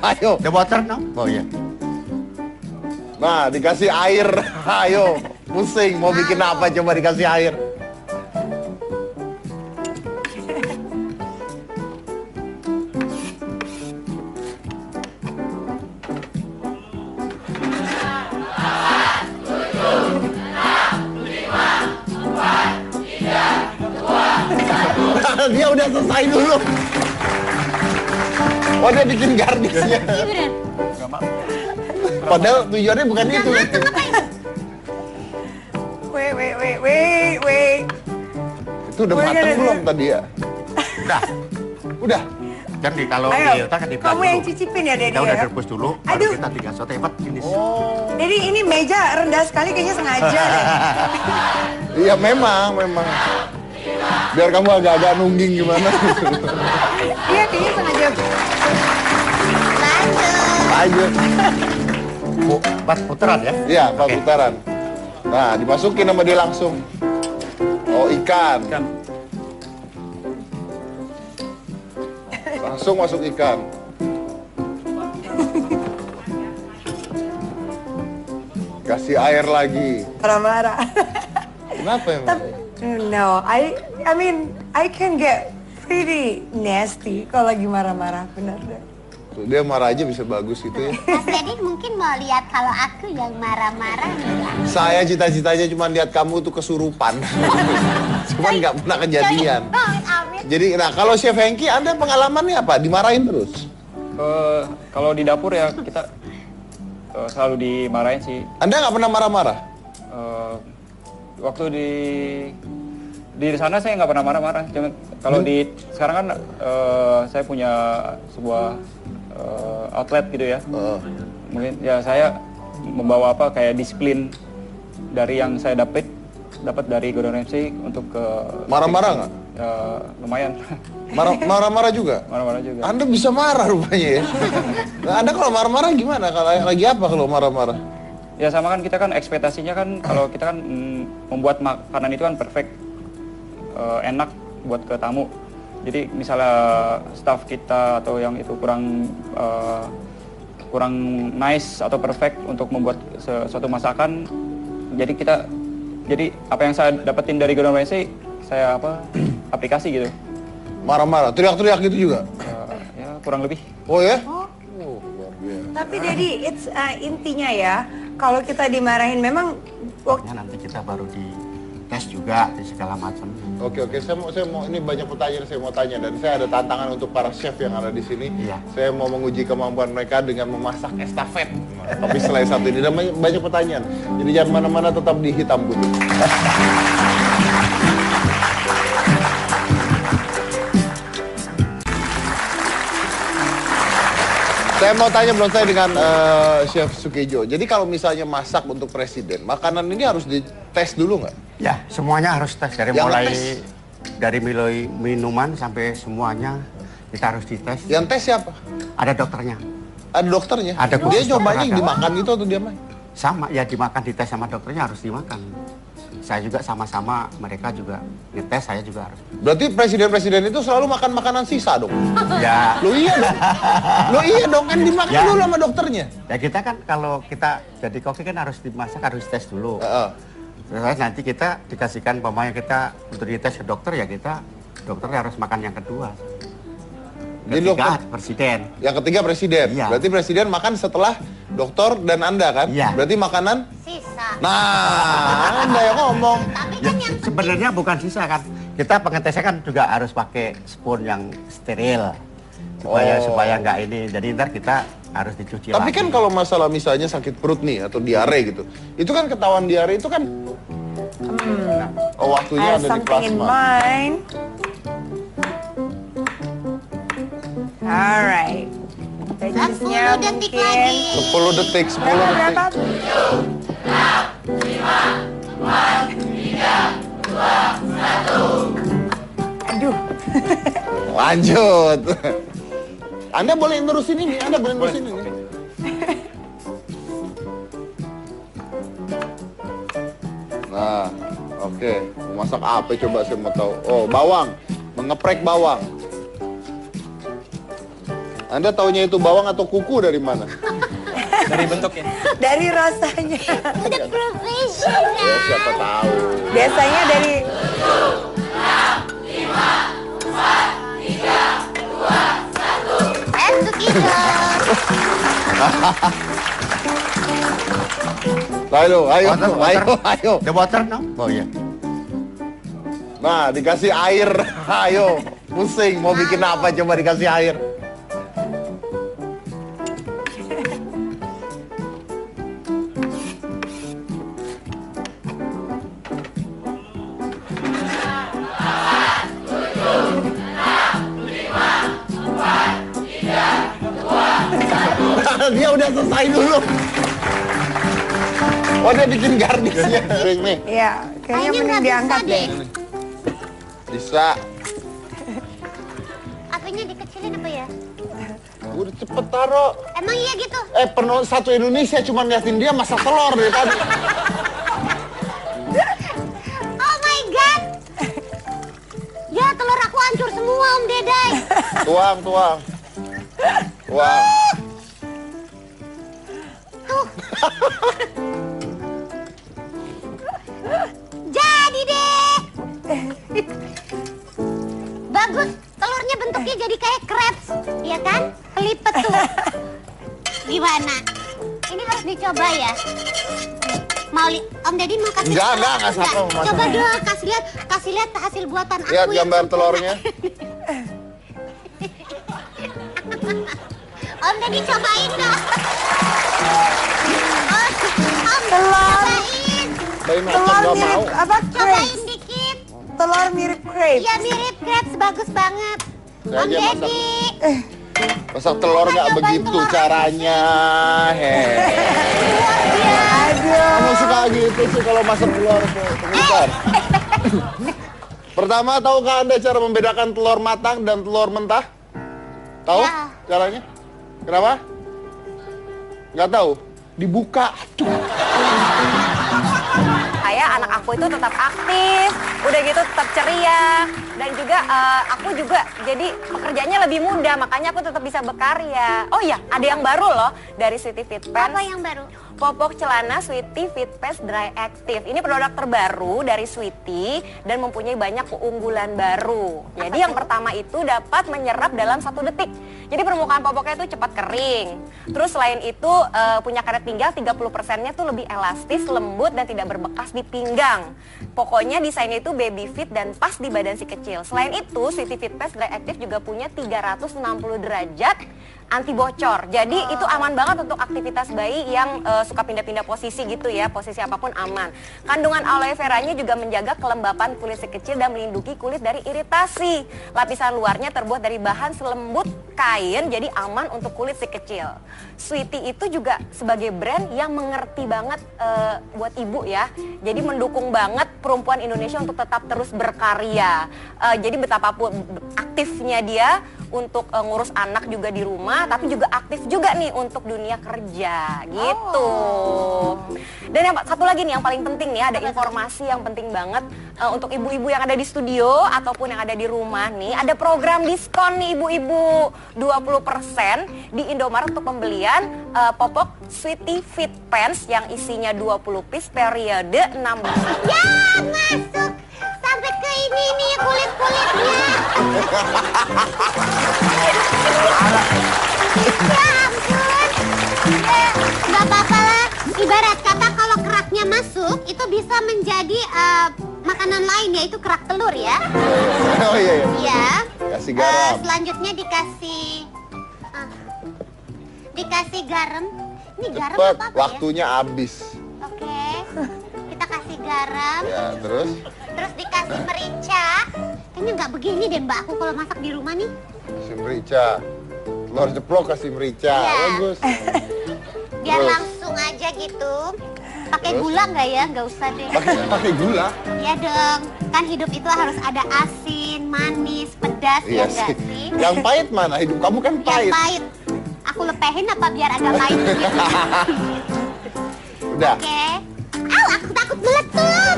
ayo. The water, no? Oh iya. Nah, dikasih air. Ayo, pusing. Mau bikin apa coba dikasih air. Dia udah selesai dulu. Oh, dia bikin garnisnya. Iya bener. Padahal tujuannya bukan itu. wait. Itu udah We're mateng gonna belum do- tadi ya? Udah. Udah. Jadi kalau Ayo, diletakkan di kamu dulu. yang cicipin ya, Dedi Kita udah ya? direbus dulu, Aduh. baru kita tinggal sote finish. Jadi ini meja rendah sekali kayaknya sengaja deh. Iya memang. Biar kamu agak-agak nungging gimana. Iya kayaknya sengaja. Lanjut. Buat putaran ya? Iya, Pak Oke. putaran. Nah, dimasukin sama dia langsung. Oh, ikan. Langsung masuk ikan. Kasih air lagi. Marah-marah. Kenapa emang? No, I mean, I can get pretty nasty kalau lagi marah-marah, bener deh. Tuh, dia marah aja bisa bagus gitu ya. Mas Dedi mungkin mau lihat kalau aku yang marah-marah enggak? Saya cita-citanya cuma lihat kamu tuh kesurupan. Cuman nggak pernah kejadian. Amin. Jadi, nah kalau Chef Hengki, Anda pengalamannya apa? Dimarahin terus? Kalau di dapur ya kita selalu dimarahin sih. Anda nggak pernah marah-marah? Waktu di sana saya nggak pernah marah-marah. Cuma kalau di sekarang kan saya punya sebuah outlet gitu ya. Mungkin ya saya membawa apa kayak disiplin dari yang saya dapat dari Gordon Ramsay untuk ke Marah-marah nggak? Lumayan. Marah-marah juga? Marah-marah juga. Anda bisa marah rupanya ya? Nah, Anda kalau marah-marah gimana? Kalau lagi apa kalau marah-marah? Ya sama kan kita kan ekspektasinya kan kalau kita kan membuat makanan itu kan perfect, enak buat ke tamu. Jadi misalnya staff kita atau yang itu kurang nice atau perfect untuk membuat suatu masakan, jadi apa yang saya dapetin dari Gordon Ramsay saya aplikasi gitu. Marah-marah, teriak-teriak gitu juga? Ya kurang lebih. Oh ya? Luar biasa. Tapi Dedi, it's intinya ya, kalau kita dimarahin memang Nanti kita baru di tes juga di segala macam. Oke, saya mau ini banyak pertanyaan saya mau tanya dan saya ada tantangan untuk para chef yang ada di sini. Iya. Saya mau menguji kemampuan mereka dengan memasak estafet. Tapi selain satu ini dan banyak pertanyaan. Jadi jangan mana-mana, tetap di Hitam Putih. Saya mau tanya belum saya dengan Chef Sukijo. Jadi kalau misalnya masak untuk presiden, makanan ini harus dites dulu nggak? Ya, semuanya harus tes dari mulai minuman sampai semuanya kita harus dites. Yang tes siapa? Ada dokternya. Ada dokternya? Ada Dia khusus cobanya dokter, ada. dimakan gitu atau dia main? Sama, ya dimakan, dites sama dokternya harus dimakan. Saya juga sama-sama, mereka juga dites, saya juga harus. Berarti presiden-presiden itu selalu makan makanan sisa dong? Ya. Lo iya dong? Lo iya dong, kan dimakan Ya. dulu sama dokternya? Ya kita kan kalau kita jadi koki kan harus dimasak, harus tes dulu. Terus nanti kita dikasihkan pemain kita untuk dites ke dokter, ya dokternya harus makan yang kedua. Jadi Ketiga, dokter, presiden. yang ketiga presiden. Iya. Berarti presiden makan setelah dokter dan Anda kan? Iya. Berarti makanan? Sisa. Nah, Anda yang ngomong. Tapi Ya, kan yang sebenarnya bukan sisa kan. Kita pengetesnya kan juga harus pakai spoon yang steril. Supaya nggak ini. Jadi ntar kita harus dicuci Tapi lagi. kan kalau masalah misalnya sakit perut nih atau diare gitu, itu kan ketahuan diare itu kan waktunya I have ada di something in plasma. mind. Alright. 10 detik lagi. 10 detik, 10 Berapa? detik. Aduh. Lanjut. Anda boleh nerusin ini, Anda boleh nerusin ini. Nah, oke. Mau masak apa coba saya mau tahu. Oh, bawang. Mengeprek bawang. Anda taunya itu bawang atau kuku dari mana? Dari bentuknya. Dari rasanya. udah profesional. Ya, siapa tahu. Biasanya dari Sukijo. Ayo. The water, no? Oh iya. Nah, dikasih air. Ayo. Pusing, mau bikin apa coba dikasih air. Dia udah selesai dulu. Oh, dia bikin garnisnya. Nih. ya, kayaknya mending nggak diangkat bisa deh. Bisa. Apinya dikecilin apa ya? Udah cepet taro. Emang iya gitu? Penonton satu Indonesia cuma liatin dia masak telur dari tadi. Oh my god. Ya telur aku hancur semua Om Dedai. Tuang. Tuh. bentuknya jadi kayak crepes, ya kan? Kelipet tuh. Gimana? Ini harus dicoba ya. Mau Om Deddy mau kasih? Enggak sapa. Coba dong, kasih lihat hasil buatan aku. Lihat yang gambar sempurna. telurnya. Om Deddy cobain dong. Om Telur. cobain. Bayi macam Telur nggak mau. mirip apa? Cobain Crepes. dikit. Telur mirip crepes. Iya mirip crepes, bagus banget. Saya Om aja masak. Deddy. Masak telur nggak Cobain begitu telur. caranya. Aduh. Kamu suka gitu sih kalau masak telur pemirsa. Pertama, tahukah Anda cara membedakan telur matang dan telur mentah? Tahu Ya. caranya? Kenapa? Nggak tahu. Dibuka. Kayak anak aku itu tetap aktif, udah gitu tetap ceria, dan juga aku juga jadi pekerjaannya lebih mudah, makanya aku tetap bisa berkarya. Oh iya, ada yang baru loh dari Sweety Fit Pants. Apa yang baru? Popok celana Sweety Fit Pants Dry Active. Ini produk terbaru dari Sweety dan mempunyai banyak keunggulan baru. Jadi yang pertama itu dapat menyerap dalam 1 detik. Jadi permukaan popoknya itu cepat kering. Terus selain itu punya karet pinggang 30%-nya tuh lebih elastis, lembut dan tidak berbekas di pinggang. Pokoknya desainnya itu baby fit dan pas di badan si kecil. Selain itu Sweety Fit Pants Dry Active juga punya 360 derajat anti bocor. Jadi itu aman banget untuk aktivitas bayi yang suka pindah-pindah posisi gitu ya, posisi apapun aman. Kandungan aloe veranya juga menjaga kelembapan kulit si kecil dan melindungi kulit dari iritasi. Lapisan luarnya terbuat dari bahan selembut kain, jadi aman untuk kulit si kecil. Sweety itu juga sebagai brand yang mengerti banget buat ibu ya. Jadi mendukung banget perempuan Indonesia untuk tetap terus berkarya. Jadi betapapun aktifnya dia untuk ngurus anak juga di rumah, tapi juga aktif juga nih untuk dunia kerja gitu. Dan yang satu lagi nih yang paling penting nih, ada informasi yang penting banget untuk ibu-ibu yang ada di studio ataupun yang ada di rumah nih, ada program diskon nih ibu-ibu 20% di Indomaret untuk pembelian popok Sweety Fit Pants yang isinya 20 piece periode 6 bulan. Ya masuk sampai ke ini nih kulit-kulitnya. Ya ampun. Gak apa-apa lah. Ibarat kata kalau keraknya masuk itu bisa menjadi makanan lain yaitu kerak telur ya. Oh iya. Iya. Kasih garam. Selanjutnya dikasih garam. Ini garam Cepet, apa ya? waktunya habis. Oke. Kita kasih garam. Ya, terus Terus dikasih merica. Kayaknya nggak begini deh mbak aku kalau masak di rumah nih. kasih merica. Telur ceplok kasih merica. Iya. Bagus. Biar Terus? langsung aja gitu. Pakai Terus? gula nggak ya? Nggak usah deh. Pakai gula. Ya dong. Kan hidup itu harus ada asin, manis, pedas ya nggak sih? Yang pahit mana? Hidup kamu kan Yang pahit. pahit. Aku lepehin apa biar agak pahit gitu. Udah. Oke. Aw, aku takut meletup.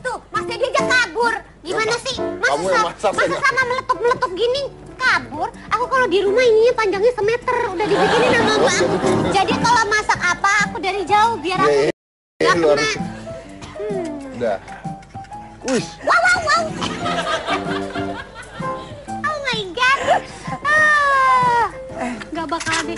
Tuh, Mas Deddy aja kabur. Gimana sih? Kamu yang masak Masa aja. sama meletup-meletup gini kabur? Aku kalau di rumah ininya panjangnya semeter. Udah dibikinin sama Mbak aku. Jadi kalau masak apa, aku dari jauh biar aku Iya, nggak luar. kena. Udah. Wih, Wow, wow, wow. Oh my God. Gak bakal habis.